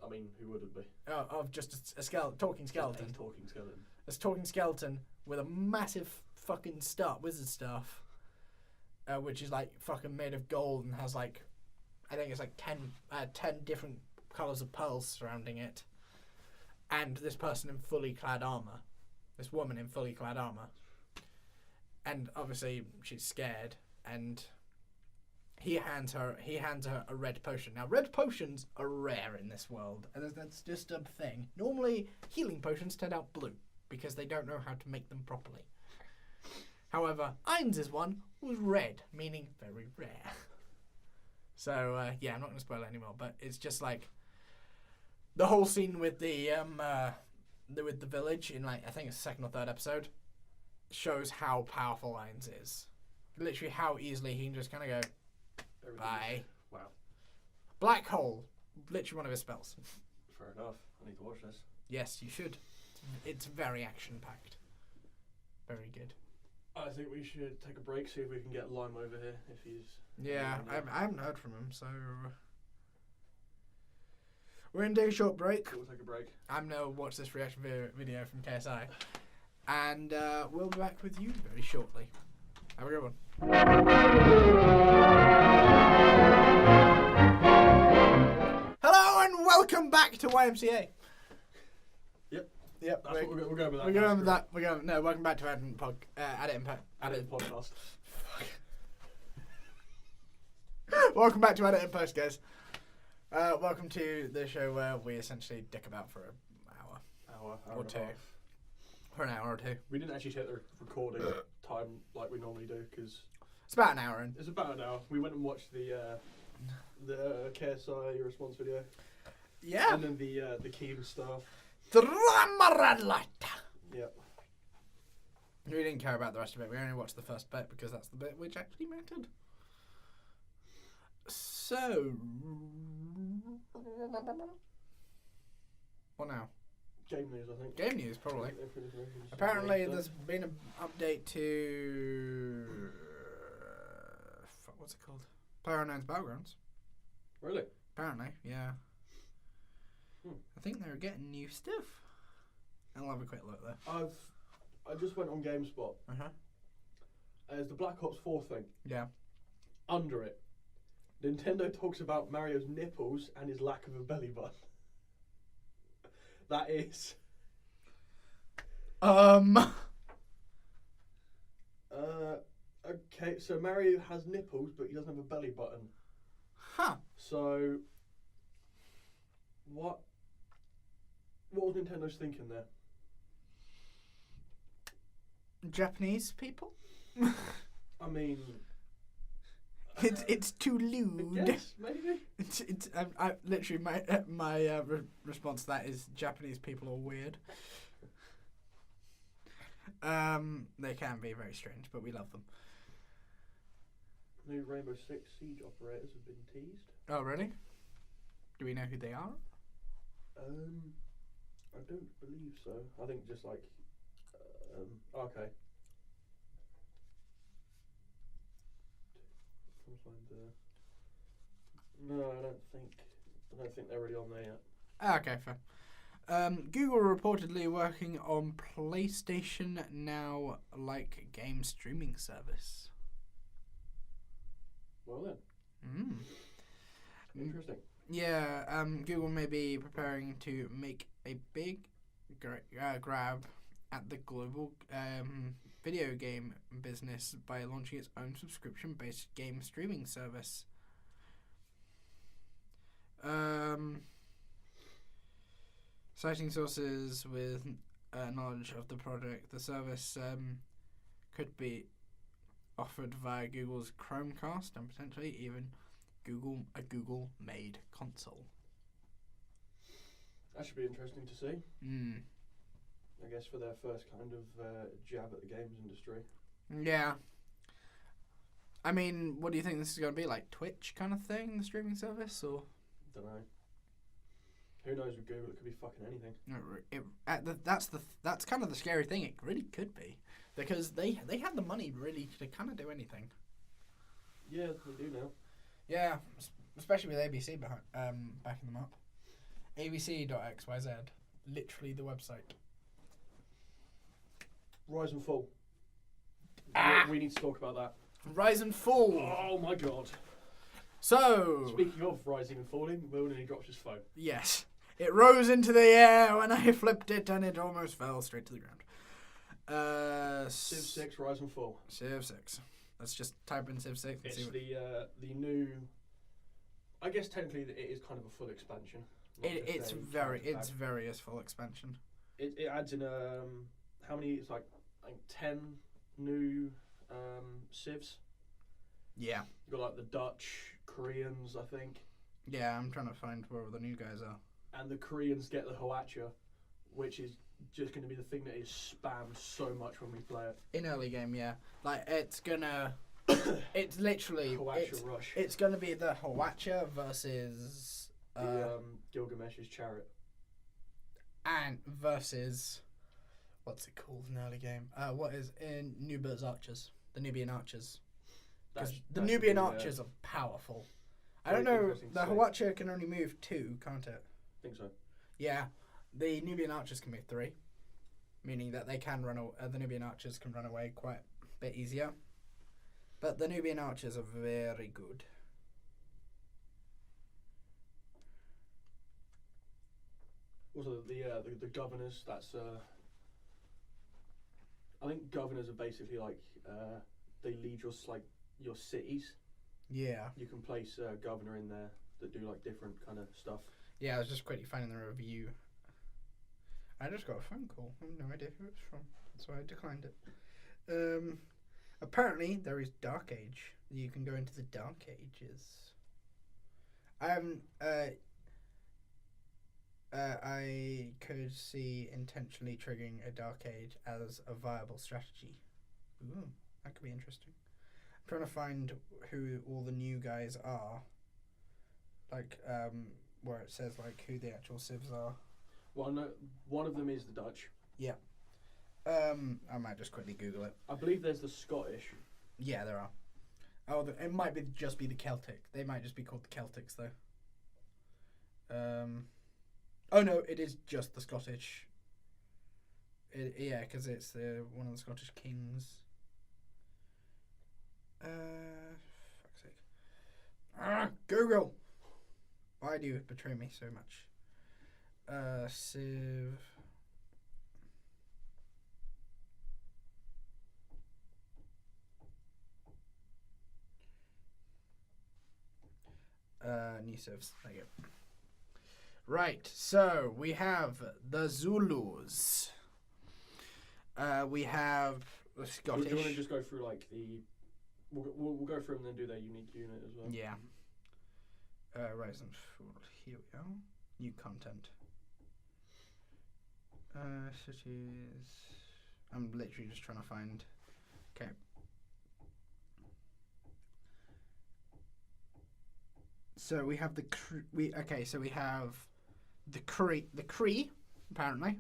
I mean, who wouldn't be? Of just a talking skeleton. Just a talking skeleton. A talking skeleton with a massive fucking wizard staff, which is like fucking made of gold and has like, I think it's like 10 different colours of pearls surrounding it. And this person in fully clad armour. This woman in fully clad armour. And obviously she's scared, and he hands her a red potion. Now, red potions are rare in this world, and that's just a thing. Normally, healing potions turn out blue because they don't know how to make them properly. However, Ainz's one was red, meaning very rare. So yeah, I'm not going to spoil it anymore, but it's just like the whole scene with the village in, like, I think it's the 2nd or 3rd episode, shows how powerful Ainz is. Literally how easily he can just kind of go, bye. Wow. Black hole. Literally one of his spells. Fair enough. I need to watch this. Yes, you should. It's very action-packed. Very good. I think we should take a break, see if we can get Lime over here, if he's... Yeah, I haven't heard from him, so... We're going to take a short break. We'll take a break. I'm going to watch this reaction video from KSI. And we'll be back with you very shortly. Have a good one. Hello and welcome back to YMCA. Yep. That's what we're going with that. We're going with that. Welcome back to Editing Podcast. Welcome back to Edit and Post, guys. Welcome to the show where we essentially dick about for an hour or two. For an hour or two. We didn't actually check the recording time like we normally do, because it's about an hour in. It's about an hour. We went and watched the KSI response video. Yeah. And then the Keen stuff. Yep. We didn't care about the rest of it. We only watched the first bit because that's the bit which actually mattered. So, what now? Game news, I think. Game news, probably. Apparently, there's been an update to what's it called? PlayerUnknown's Battlegrounds. Really? Apparently, yeah. I think they're getting new stuff. I'll have a quick look there. I just went on GameSpot. There's the Black Ops 4 thing. Yeah. Under it, Nintendo talks about Mario's nipples and his lack of a belly button. That is. Okay, so Mario has nipples, but he doesn't have a belly button. Huh. So, what was Nintendo's thinking there? Japanese people? I mean, it's too lewd. Yes, maybe. It's I literally my response to that is Japanese people are weird. They can be very strange, but we love them. New Rainbow Six Siege operators have been teased. Oh, really? Do we know who they are? I don't believe so. I think just like, okay. I'm trying to find no, I don't think they're really on there yet. Okay, fair. Google are reportedly working on PlayStation Now like game streaming service. Well then. Interesting. Yeah, Google may be preparing to make a big grab at the global video game business by launching its own subscription-based game streaming service. Citing sources with knowledge of the product, the service could be offered via Google's Chromecast and potentially even a Google-made console. That should be interesting to see. I guess for their first kind of jab at the games industry. Yeah. I mean, what do you think this is going to be, like Twitch kind of thing, the streaming service, or? Don't know. Who knows with Google? It could be fucking anything. That's kind of the scary thing. It really could be, because they have the money really to kind of do anything. Yeah, they do now. Yeah, especially with ABC backing them up. ABC.xyz, literally the website. Rise and fall. We need to talk about that. Rise and fall. Oh my god. So, speaking of rising and falling, Will nearly dropped his phone. Yes. It rose into the air when I flipped it and it almost fell straight to the ground. Civ 6 Rise and Fall. Civ 6. Let's just type in Civ 6 and It's see what... the new... I guess technically it is kind of a full expansion. It's very a full expansion. It adds in how many? It's like 10 new civs. Yeah. You got like the Dutch, Koreans, I think. Yeah, I'm trying to find where the new guys are. And the Koreans get the Hwacha, which is just going to be the thing that is spammed so much when we play it. In early game, yeah. Like, it's gonna... it's literally... Hwacha Rush. It's gonna be the Hwacha versus... Gilgamesh's chariot. And versus... What's it called in early game? What is in Nuba's Archers? The Nubian Archers. Because the Nubian Archers are powerful. I don't know, the Hwacha can only move 2, can't it? I think so. Yeah, the Nubian Archers can move 3, meaning that they can run. The Nubian Archers can run away quite a bit easier. But the Nubian Archers are very good. Also, the governors. That's I think governors are basically like they lead your cities. Yeah. You can place a governor in there that do like different kind of stuff. Yeah, I was just quickly finding the review. I just got a phone call. I have no idea who it's from. That's why I declined it. Apparently, there is Dark Age. You can go into the Dark Ages. I could see intentionally triggering a Dark Age as a viable strategy. Ooh, that could be interesting. I'm trying to find who all the new guys are. Like, where it says like who the actual civs are. Well, no, one of them is the Dutch. Yeah. I might just quickly Google it. I believe there's the Scottish. Yeah, there are. Oh, it might just be the Celtic. They might just be called the Celtics, though. Oh no, it is just the Scottish. Yeah, because it's one of the Scottish kings. Fuck's sake. Google! Why do you betray me so much? Civ... new civs. There you go. Right, so we have the Zulus. We have the Scottish. Do you want to just go through like the? We'll go through them and then do their unique unit as well. Yeah. Rise and Fall. Here we are. New content. Cities. I'm literally just trying to find. Okay. So we have the so we have the Cree apparently,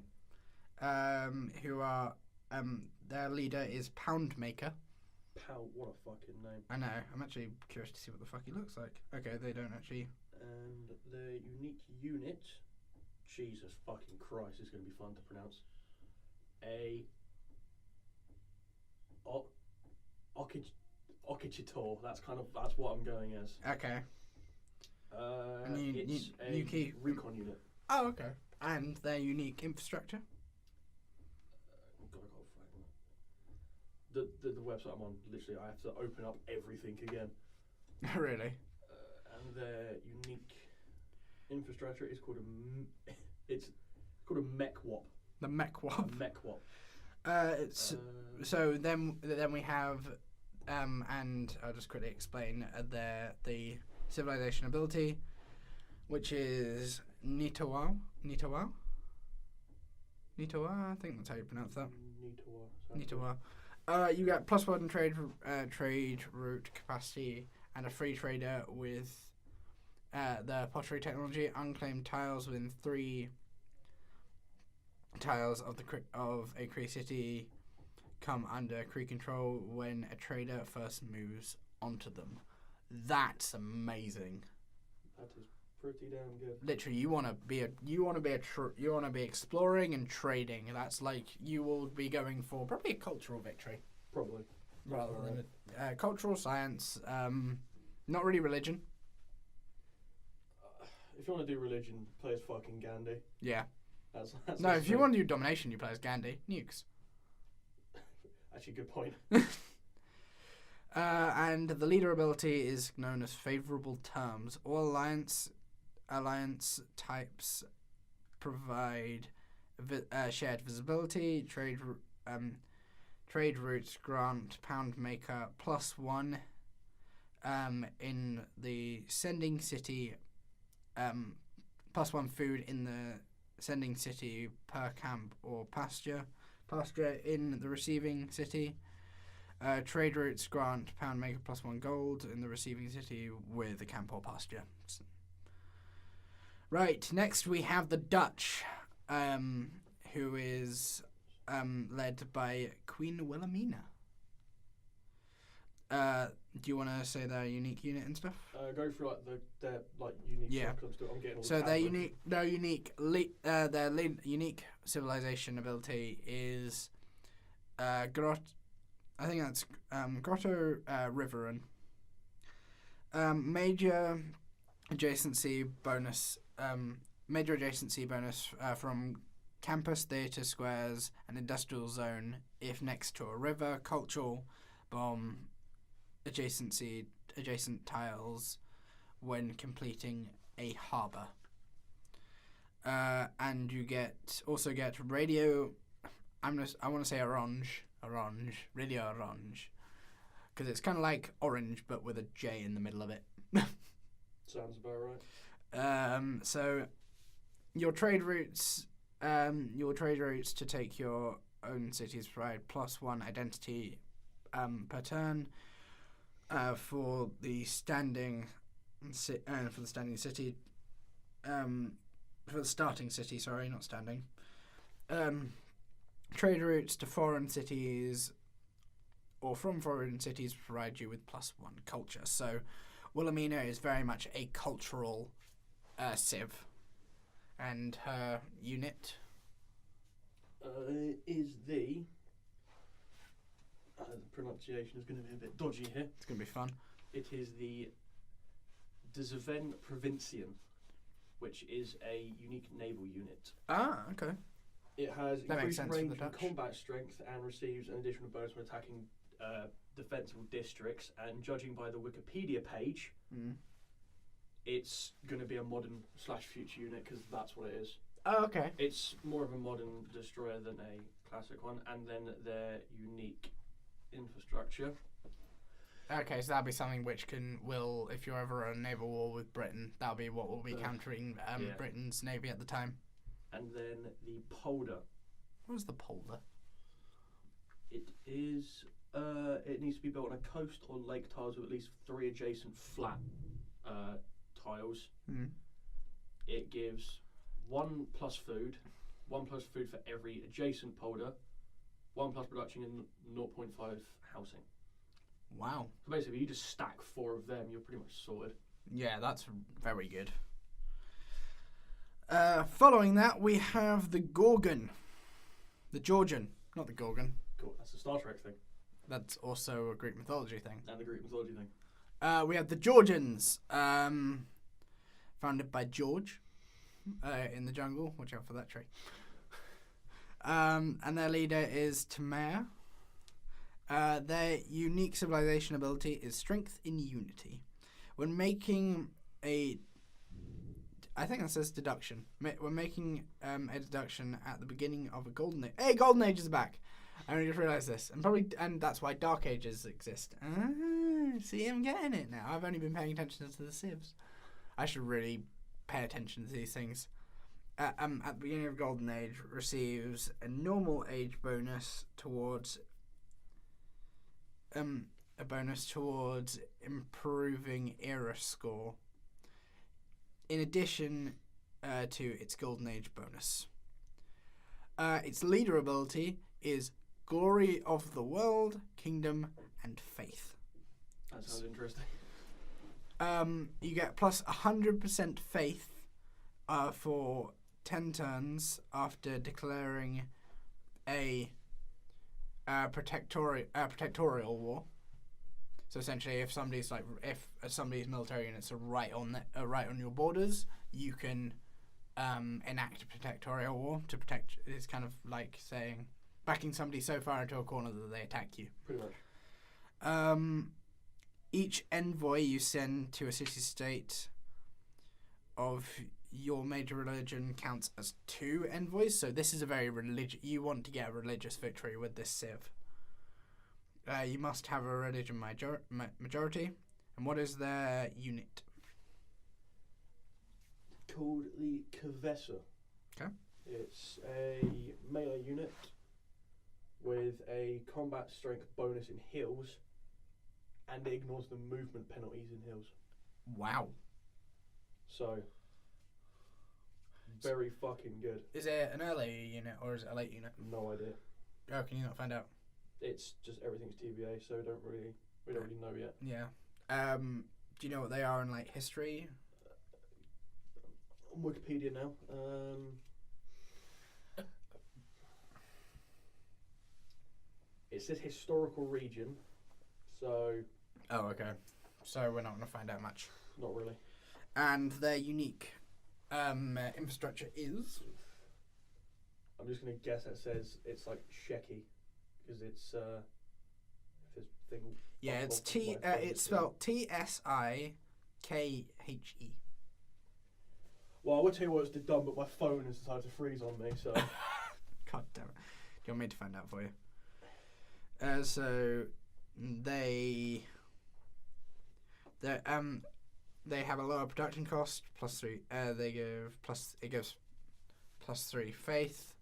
who are their leader is Poundmaker. What a fucking name! I know. I'm actually curious to see what the fuck he looks like. Okay, they don't actually. And the unique unit, Jesus fucking Christ, it's going to be fun to pronounce. Okichitor. That's what I'm going as. Okay. It's a recon unit. Oh, okay. And their unique infrastructure. the website I'm on, literally, I have to open up everything again. Really? And their unique infrastructure is called it's called a mech-wop. The mech-wop. A mech-wop. So then we have, and I'll just quickly explain the civilization ability, which is Nitawao. I think that's how you pronounce that. Nitawao. You get +1 trade route capacity and a free trader with the pottery technology. Unclaimed tiles within 3 tiles of a Kree city come under Kree control when a trader first moves onto them. That's amazing. That is pretty damn good. Literally, you want to be exploring and trading. That's like you will be going for probably a cultural victory. Probably. Rather than a cultural science, not really religion. If you want to do religion, play as fucking Gandhi. Yeah. That's no, if you want to do domination, you play as Gandhi. Nukes. Actually, good point. And the leader ability is known as favorable terms. All alliance types provide shared visibility. Trade routes grant pound maker +1 in the sending city. +1 food in the sending city per camp or pasture in the receiving city. Trade routes grant pound maker +1 gold in the receiving city with a camp or pasture. Right, next we have the Dutch, who is led by Queen Wilhelmina. Do you want to say their unique unit and stuff? Go for their unique stuff. I'm getting all so their unique civilization ability is Grotto Riverrun. Major adjacency bonus from campus, theatre, squares, and industrial zone if next to a river. Cultural bomb adjacent tiles when completing a harbour. And you also get radio. I want to say orange, radio orange, because it's kind of like orange but with a J in the middle of it. Sounds about right. So your trade routes to take your own cities provide +1 identity per turn. For the starting city, sorry, not standing. Trade routes to foreign cities or from foreign cities provide you with +1 culture. So Wilhelmina is very much a cultural civ, and her unit is the pronunciation is going to be a bit dodgy here. It's going to be fun. It is the Dezeven Provincian, which is a unique naval unit. Ah, okay. It has that increased range and combat strength and receives an additional bonus when attacking defensible districts. And judging by the Wikipedia page, it's going to be a modern / future unit because that's what it is. Oh, okay. It's more of a modern destroyer than a classic one. And then their unique infrastructure. Okay, so that'll be something which will, if you're ever in a naval war with Britain, that'll be what will be countering Britain's navy at the time. And then the polder. What is the polder? It is. It needs to be built on a coast or lake tiles with at least 3 adjacent flat tiles. It gives 1 plus food, 1 plus food for every adjacent polder, 1 plus production and 0.5 housing. Wow. So basically, you just stack 4 of them, you're pretty much sorted. Yeah, that's very good. Following that, we have the Gorgon. The Georgian, not the Gorgon. Cool, that's a Star Trek thing. That's also a Greek mythology thing. And the Greek mythology thing. We have the Georgians, founded by George in the jungle. Watch out for that tree. And their leader is Tamar. Their unique civilization ability is Strength in Unity. When making a... I think that says deduction. When making a deduction at the beginning of a Golden Age... Hey, Golden Age is back! I only just realised this. And that's why Dark Ages exist. See, I'm getting it now. I've only been paying attention to the civs. I should really pay attention to these things. At the beginning of Golden Age, receives a normal age bonus towards... a bonus towards improving era score, in addition to its Golden Age bonus. Its leader ability is Glory of the World, Kingdom, and Faith. That sounds interesting. You get plus 100% faith for 10 turns after declaring a protectorial war. So essentially, if somebody's military units are right on your borders, you can enact a protectorial war to protect. It's kind of like saying backing somebody so far into a corner that they attack you. Pretty much. Each envoy you send to a city-state of your major religion counts as 2 envoys. So this is a very you want to get a religious victory with this civ. You must have a religion majority. And what is their unit? Called the Kavessa. Okay. It's a melee unit with a combat strength bonus in hills, and it ignores the movement penalties in hills. Wow. So, very fucking good. Is it an early unit or is it a late unit? No idea. Oh, can you not find out? It's just everything's TBA, so we don't really know yet. Yeah. Do you know what they are in like history? On Wikipedia now. It says historical region, so. Oh, okay. So we're not going to find out much. Not really. And their unique infrastructure is. I'm just going to guess that says it's like Sheki, because it's this thing. Yeah, it's it's spelled TSIKHE. Well, I would tell you what it's done, but my phone has decided to freeze on me, so. God damn it! Do you want me to find out for you? So they have a lower production cost, +3. They give it gives +3 faith.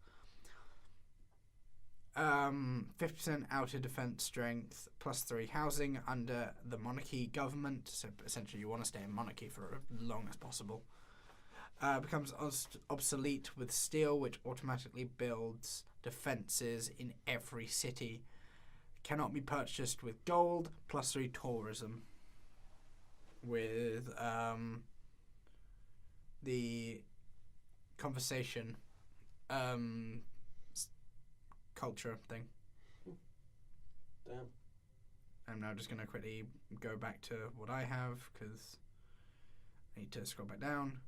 50% outer defense strength, +3 housing under the monarchy government. So essentially, you want to stay in monarchy for as long as possible. Becomes obsolete with steel, which automatically builds defenses in every city. Cannot be purchased with gold, +3 tourism. With the conversation culture thing. Damn. I'm now just going to quickly go back to what I have because I need to scroll back down.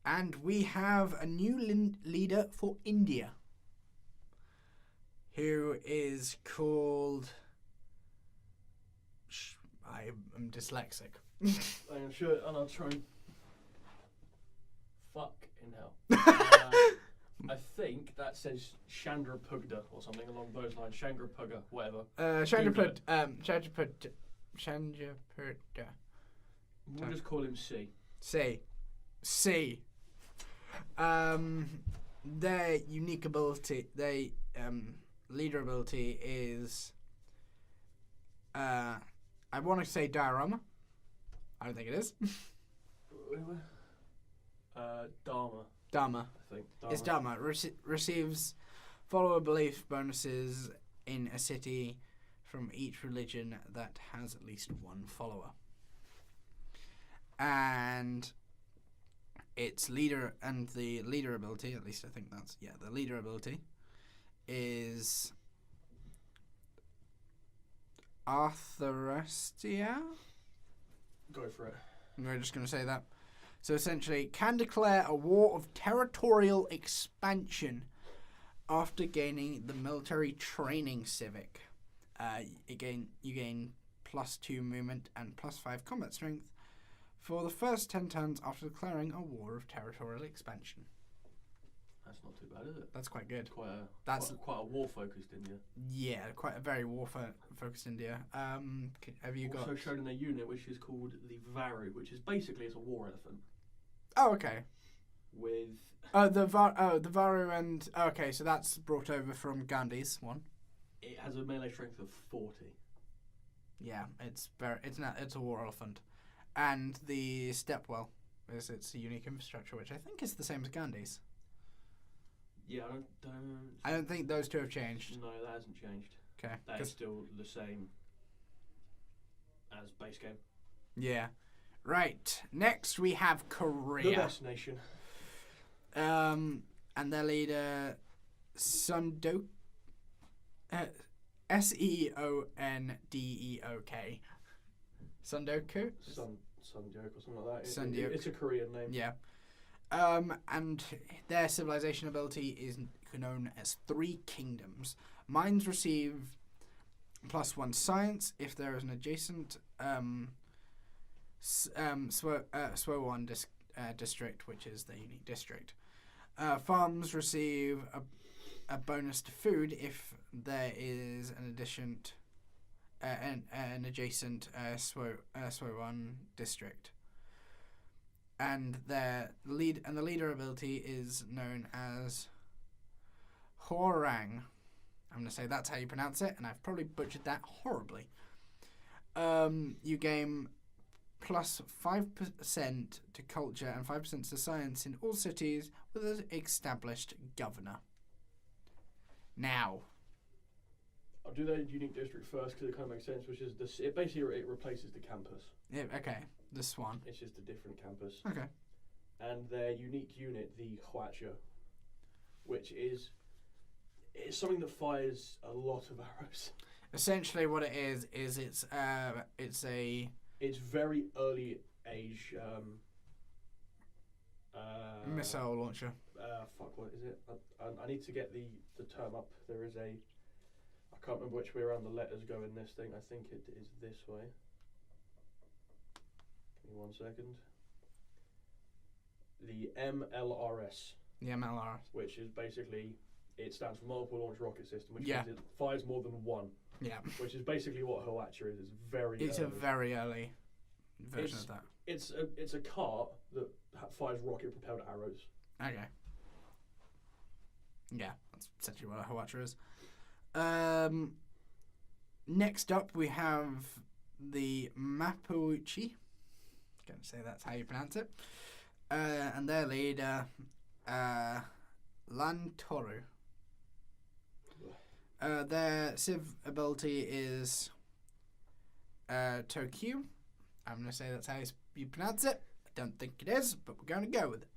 And we have a new leader for India, who is called... I am dyslexic. I'm sure, and I'll try and... Fuck in hell. I think that says Chandrapugda or something along those lines. Chandrapugga, whatever. Chandrapugda. We'll just call him C. C. Their unique ability, leader ability is, I want to say diorama. I don't think it is. Dharma. I think. It's Dharma. Receives follower belief bonuses in a city from each religion that has at least one follower. And its leader and the leader ability, at least I think that's, the leader ability is Arthurestia. Go for it. We're just going to say that. So essentially, can declare a war of territorial expansion after gaining the military training civic. you gain +2 movement and +5 combat strength for the first 10 turns after declaring a war of territorial expansion. That's not too bad, is it? That's quite good. Quite a war-focused India. Yeah, quite a very war-focused India. Have you also got... shown in their unit, which is called the Varu, which is basically it's a war elephant. Oh, okay. With... the Varu and... Okay, so that's brought over from Gandhi's one. It has a melee strength of 40. Yeah, it's a war elephant. And the Stepwell is its unique infrastructure, which I think is the same as Gandhi's. Yeah, I don't think those two have changed. No, that hasn't changed. Okay. That is still the same as base game. Yeah. Right. Next we have Korea. The best nation. And their leader Sundeok. Seondeok. Sundoku? Sundeok or something like that. Sundeok. It's a Korean name. Yeah. And their civilization ability is known as 3 Kingdoms. Mines receive +1 science if there is an adjacent Swowon district, which is the unique district. Farms receive a bonus to food if there is an adjacent Swowon district. And the leader ability is known as Horang. I'm going to say that's how you pronounce it, and I've probably butchered that horribly. You gain +5% to culture and 5% to science in all cities with an established governor. Now, I'll do their unique district first because it kind of makes sense, which is it replaces the campus. Yeah, okay, this one. It's just a different campus. Okay. And their unique unit, the Hwacha, which is something that fires a lot of arrows. Essentially, what it is it's very early age missile launcher. What is it? I need to get the term up. There is I can't remember which way around the letters go in this thing. I think it is this way. Give me 1 second. The MLRS. The MLRS. Which is basically, it stands for Multiple Launch Rocket System, which Yeah. means it fires more than one. Yeah. Which is basically what Hwacha is. It's a very early version of that. It's a cart that fires rocket-propelled arrows. Okay. Yeah, that's essentially what a Hwacha is. Next up, we have the Mapuche. Going to say that's how you pronounce it. And their leader, Lantoru. Their civ ability is Tokyo. I'm going to say that's how you pronounce it. I don't think it is, but we're going to go with it.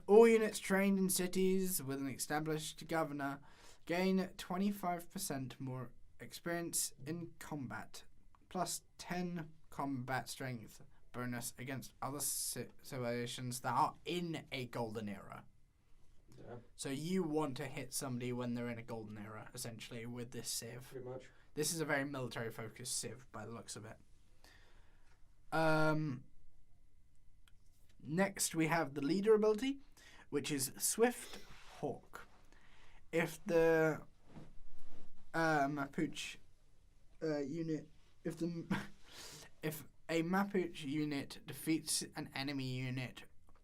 All units trained in cities with an established governor gain 25% more experience in combat, plus 10 combat strength bonus against other civilizations that are in a golden era. Yeah. So you want to hit somebody when they're in a golden era, essentially, with this civ. Pretty much. This is a very military-focused civ, by the looks of it. Next, we have the leader ability, which is Swift Hawk. If the Mapuche unit, if a Mapuche unit defeats an enemy unit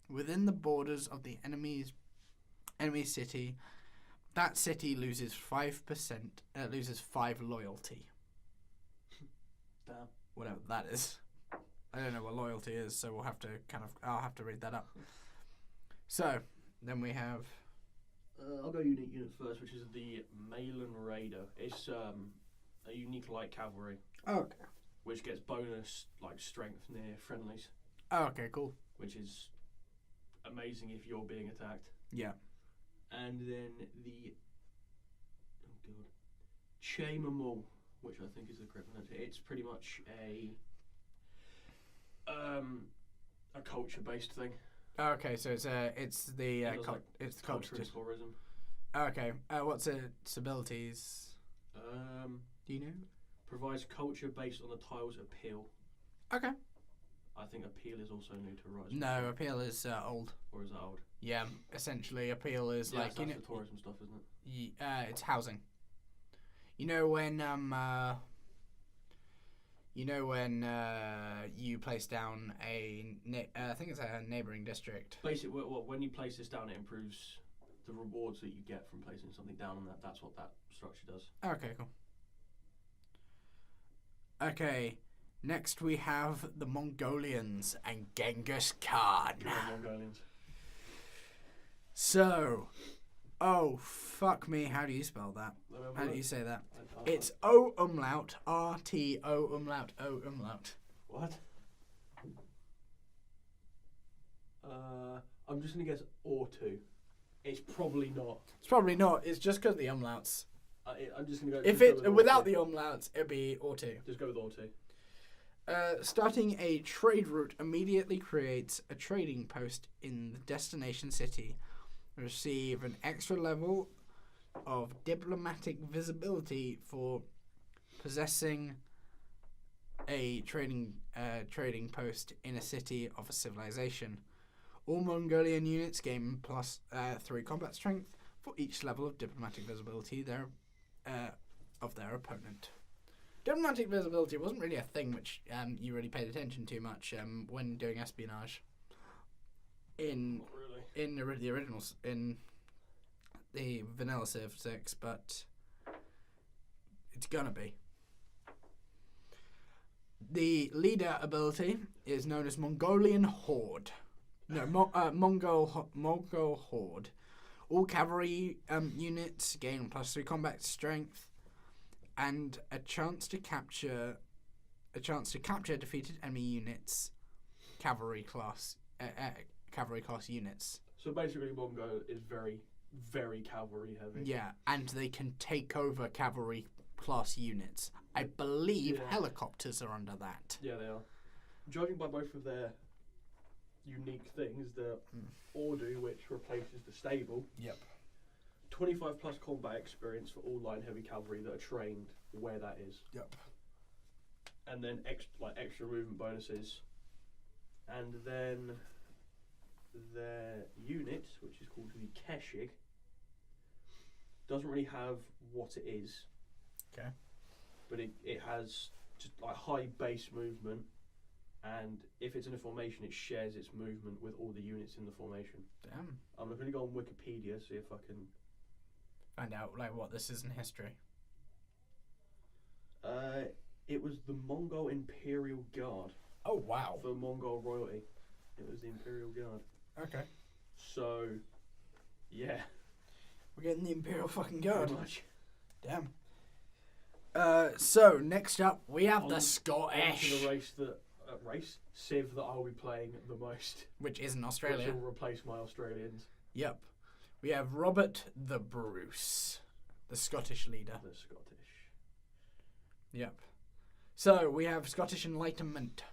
within the borders of the enemy city, that city loses 5%. Loses 5 loyalty. Damn. Whatever that is. I don't know what loyalty is, so I'll have to read that up. So then we have. I'll go unique unit first, which is the Malin Raider. It's a unique light cavalry. Oh, okay. Which gets bonus strength near friendlies. Oh, okay, cool. Which is amazing if you're being attacked. Yeah. And then the Chamamul, which I think is the correct pronunciation. It's pretty much a culture-based thing. Okay, so it's the culture and tourism. Okay, what's its abilities? Do you know? Provides culture based on the tile's appeal. Okay. I think appeal is also new to Rise. No, appeal is old. Or is that old? Yeah, essentially appeal is Yeah, like that's the tourism stuff, isn't it? it's housing. You know when you place down I think it's a neighbouring district. Basically, when you place this down, it improves the rewards that you get from placing something down on that. That's what that structure does. Okay, cool. Okay, next we have the Mongolians and Genghis Khan. Mongolians. So, oh fuck me, how do you spell that? How do you say that? It's O umlaut, R-T-O umlaut, O umlaut. What? I'm just gonna guess or2. It's probably not. It's probably not. It's just because of the umlauts. I'm just gonna go. If it without the umlauts, it'd be or2. Just go with or2. Starting a trade route immediately creates a trading post in the destination city. Receive an extra level of diplomatic visibility for possessing a trading post in a city of a civilization. All Mongolian units gain plus 3 combat strength for each level of diplomatic visibility of their opponent. Diplomatic visibility wasn't really a thing which you really paid attention to much when doing espionage. Not really. In the vanilla Civ 6, but it's gonna be. The leader ability is known as Mongolian Horde. No, Mongol Horde. All cavalry units gain plus 3 combat strength and a chance to capture defeated enemy units, cavalry class units. So basically, Mongol is very, very cavalry heavy. Yeah, and they can take over cavalry class units. I believe helicopters are under that. Yeah, they are. Judging by both of their unique things, the Ordu, which replaces the stable. Yep. 25 plus combat experience for all line heavy cavalry that are trained where that is. Yep. And then extra movement bonuses. And then their unit, which is called the Keshig, doesn't really have what it is. Okay. But it has just like high base movement, and if it's in a formation, it shares its movement with all the units in the formation. Damn. I'm going to go on Wikipedia, see if I can find out like what this is in history. It was the Mongol Imperial Guard. Oh wow. For Mongol royalty. It was the Imperial Guard. Okay. So, yeah. We're getting the Imperial fucking Guard. Pretty much. Damn. So next up we have the Scottish. The Civ that I'll be playing the most. Which isn't Australia. Which will replace my Australians. Yep. We have Robert the Bruce, the Scottish leader. The Scottish. Yep. So we have Scottish Enlightenment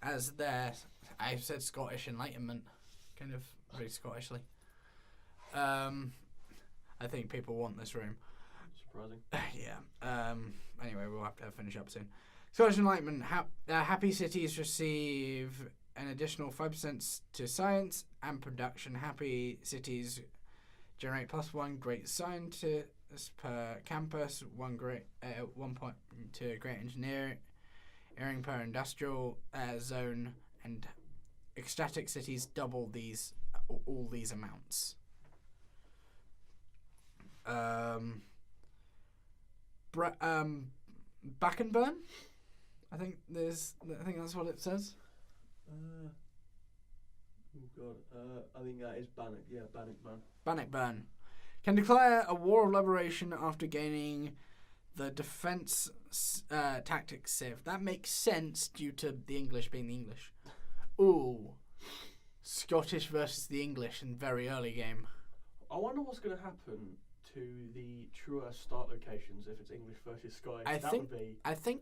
as their. I said Scottish Enlightenment, kind of very Scottishly. I think people want this room. Surprising. Yeah. Anyway, we'll have to finish up soon. Scottish Enlightenment. Happy cities receive an additional 5% to science and production. Happy cities generate +1 great scientist per campus, 1 point to great engineering per industrial zone, and ecstatic cities double all these amounts. Back and burn. I think that's what it says. Oh god. I think that is Bannock. Yeah, Bannockburn. Bannockburn can declare a war of liberation after gaining the defense tactics civ. That makes sense due to the English being the English. Ooh, Scottish versus the English in very early game. I wonder what's going to happen to the truer start locations if it's English versus Scottish. I think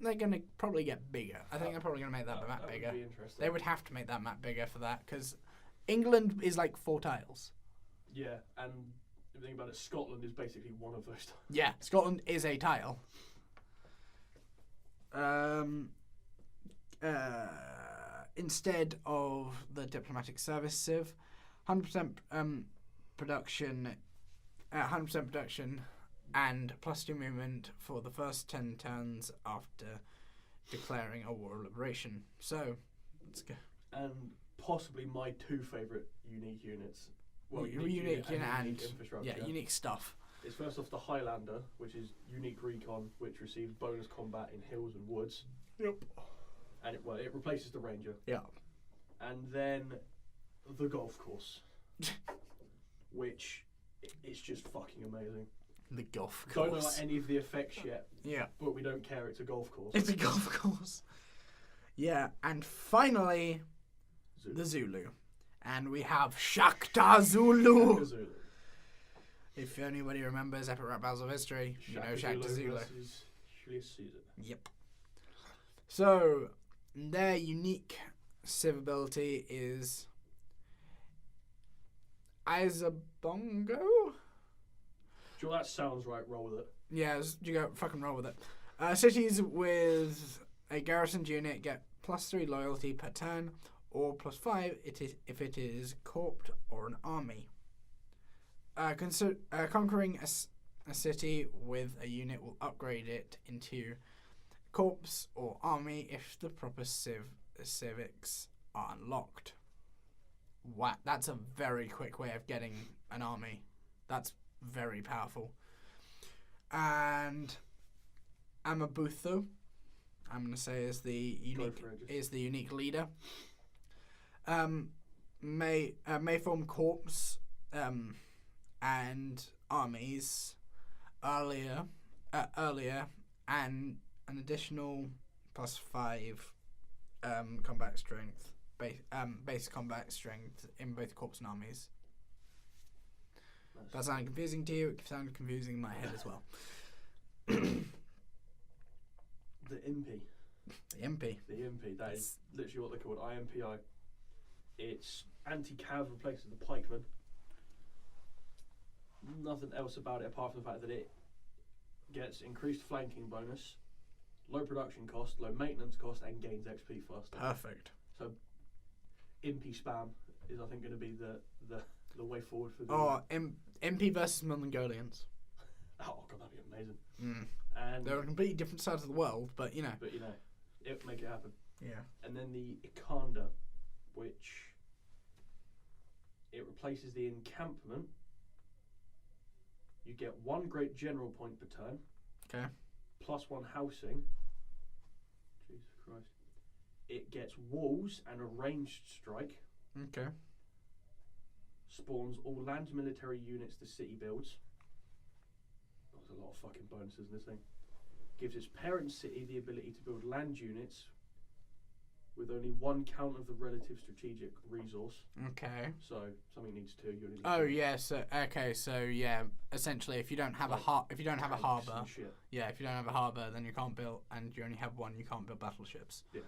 they're going to probably get bigger. I think they're probably going to make that map bigger. Would be interesting. They would have to make that map bigger for that because England is like 4 tiles. Yeah, and if you think about it, Scotland is basically one of those tiles. Yeah, Scotland is a tile. Instead of the diplomatic service civ, 100% production, 100% production, and +2 movement for the first 10 turns after declaring a war of liberation. So, let's go. And possibly my two favourite unique units. Well, unique unit and unique infrastructure. yeah, unique stuff. It's first off the Highlander, which is unique recon, which receives bonus combat in hills and woods. Yep. And it replaces the Ranger. Yeah. And then the golf course, which is just fucking amazing. The golf course. Don't know like any of the effects yet. Yeah. But we don't care. It's a golf course. It's a golf course. Yeah, and finally, the Zulu. And we have Shakta Zulu. Zulu. If anybody remembers Epic Rap Battles of History, you know Shakta Zulu. Versus Julius Caesar. Yep. So, their unique civ ability is Izabongo? Sure, that sounds right. Roll with it. Yeah, you go fucking roll with it. Cities with a garrisoned unit get +3 loyalty per turn, or +5 if it is corped or an army. Conquering a city with a unit will upgrade it into corpse or army if the proper civics are unlocked. Wow, that's a very quick way of getting an army. That's very powerful. And Amabutho, I'm gonna say is the unique leader. May form corps and armies earlier and an additional +5 combat strength, base combat strength in both corps and armies. That sounded confusing to you. It sounded confusing in my head as well. The Impy. The Impy. The Impy. That is literally what they call it. IMPI. It's anti-cav replaces the pikeman. Nothing else about it apart from the fact that it gets increased flanking bonus, low production cost, low maintenance cost, and gains XP faster. Perfect. So, Impy spam is, I think, going to be the way forward for the... Oh, MP versus Mongolians. Oh, God, that'd be amazing. Mm. And they're on completely different sides of the world, but you know. It'll make it happen. Yeah. And then the Ikanda, which it replaces the encampment. You get 1 great general point per turn. Okay. +1 housing. Jesus Christ. It gets walls and a ranged strike. Okay. Spawns all land military units the city builds. There's a lot of fucking bonuses in this thing. Gives its parent city the ability to build land units with only 1 count of the relative strategic resource. Okay. So something needs 2. You only need Oh 1. yeah. So okay. So yeah. Essentially, if you don't have if you don't have a harbour, if you don't have a harbour, then you can't build, and you only have 1, you can't build battleships. Yeah.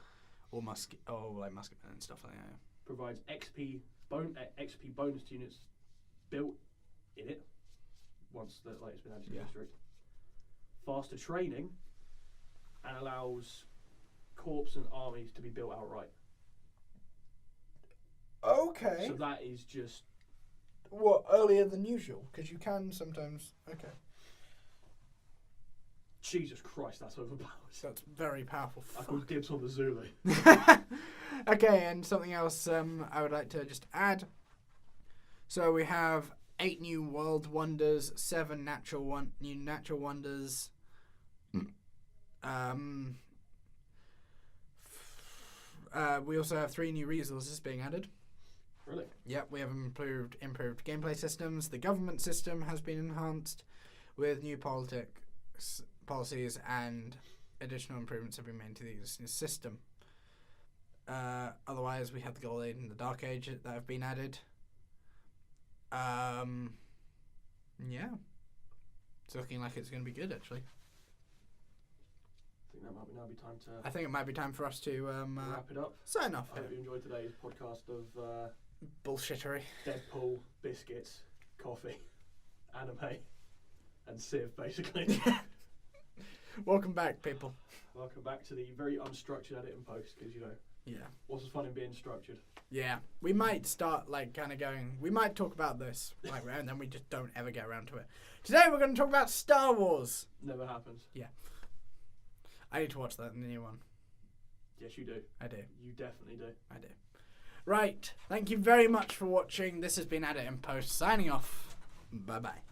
Or musketmen and stuff like that. Provides XP bonus to units built in it once it's been added to the district. Faster training, and allows corps and armies to be built outright. Okay. So that is just what, earlier than usual? Because you can sometimes. Okay. Jesus Christ, that's overpowered. That's very powerful. I call dibs on the Zulu. Okay, and something else I would like to just add. So we have 8 new world wonders, 7 new natural wonders. We also have 3 new resources being added. Really? Yep, we have improved gameplay systems. The government system has been enhanced with new policies, and additional improvements have been made to the existing system. Otherwise, we have the Gold Age and the Dark Age that have been added. Yeah. It's looking like it's going to be good, actually. I think it might be time for us to wrap it up. Sign off. I hope you enjoyed today's podcast of bullshittery. Deadpool, biscuits, coffee, anime, and Civ, basically. Welcome back, people. Welcome back to the very unstructured edit and post, because, you know, Yeah. what's the fun in being structured? Yeah. We might start, like, kind of going... We might talk about this, like, and then we just don't ever get around to it. Today we're going to talk about Star Wars. Never happens. Yeah. I need to watch that new one. Yes, you do. I do. You definitely do. I do. Right. Thank you very much for watching. This has been Edit and Post signing off. Bye-bye.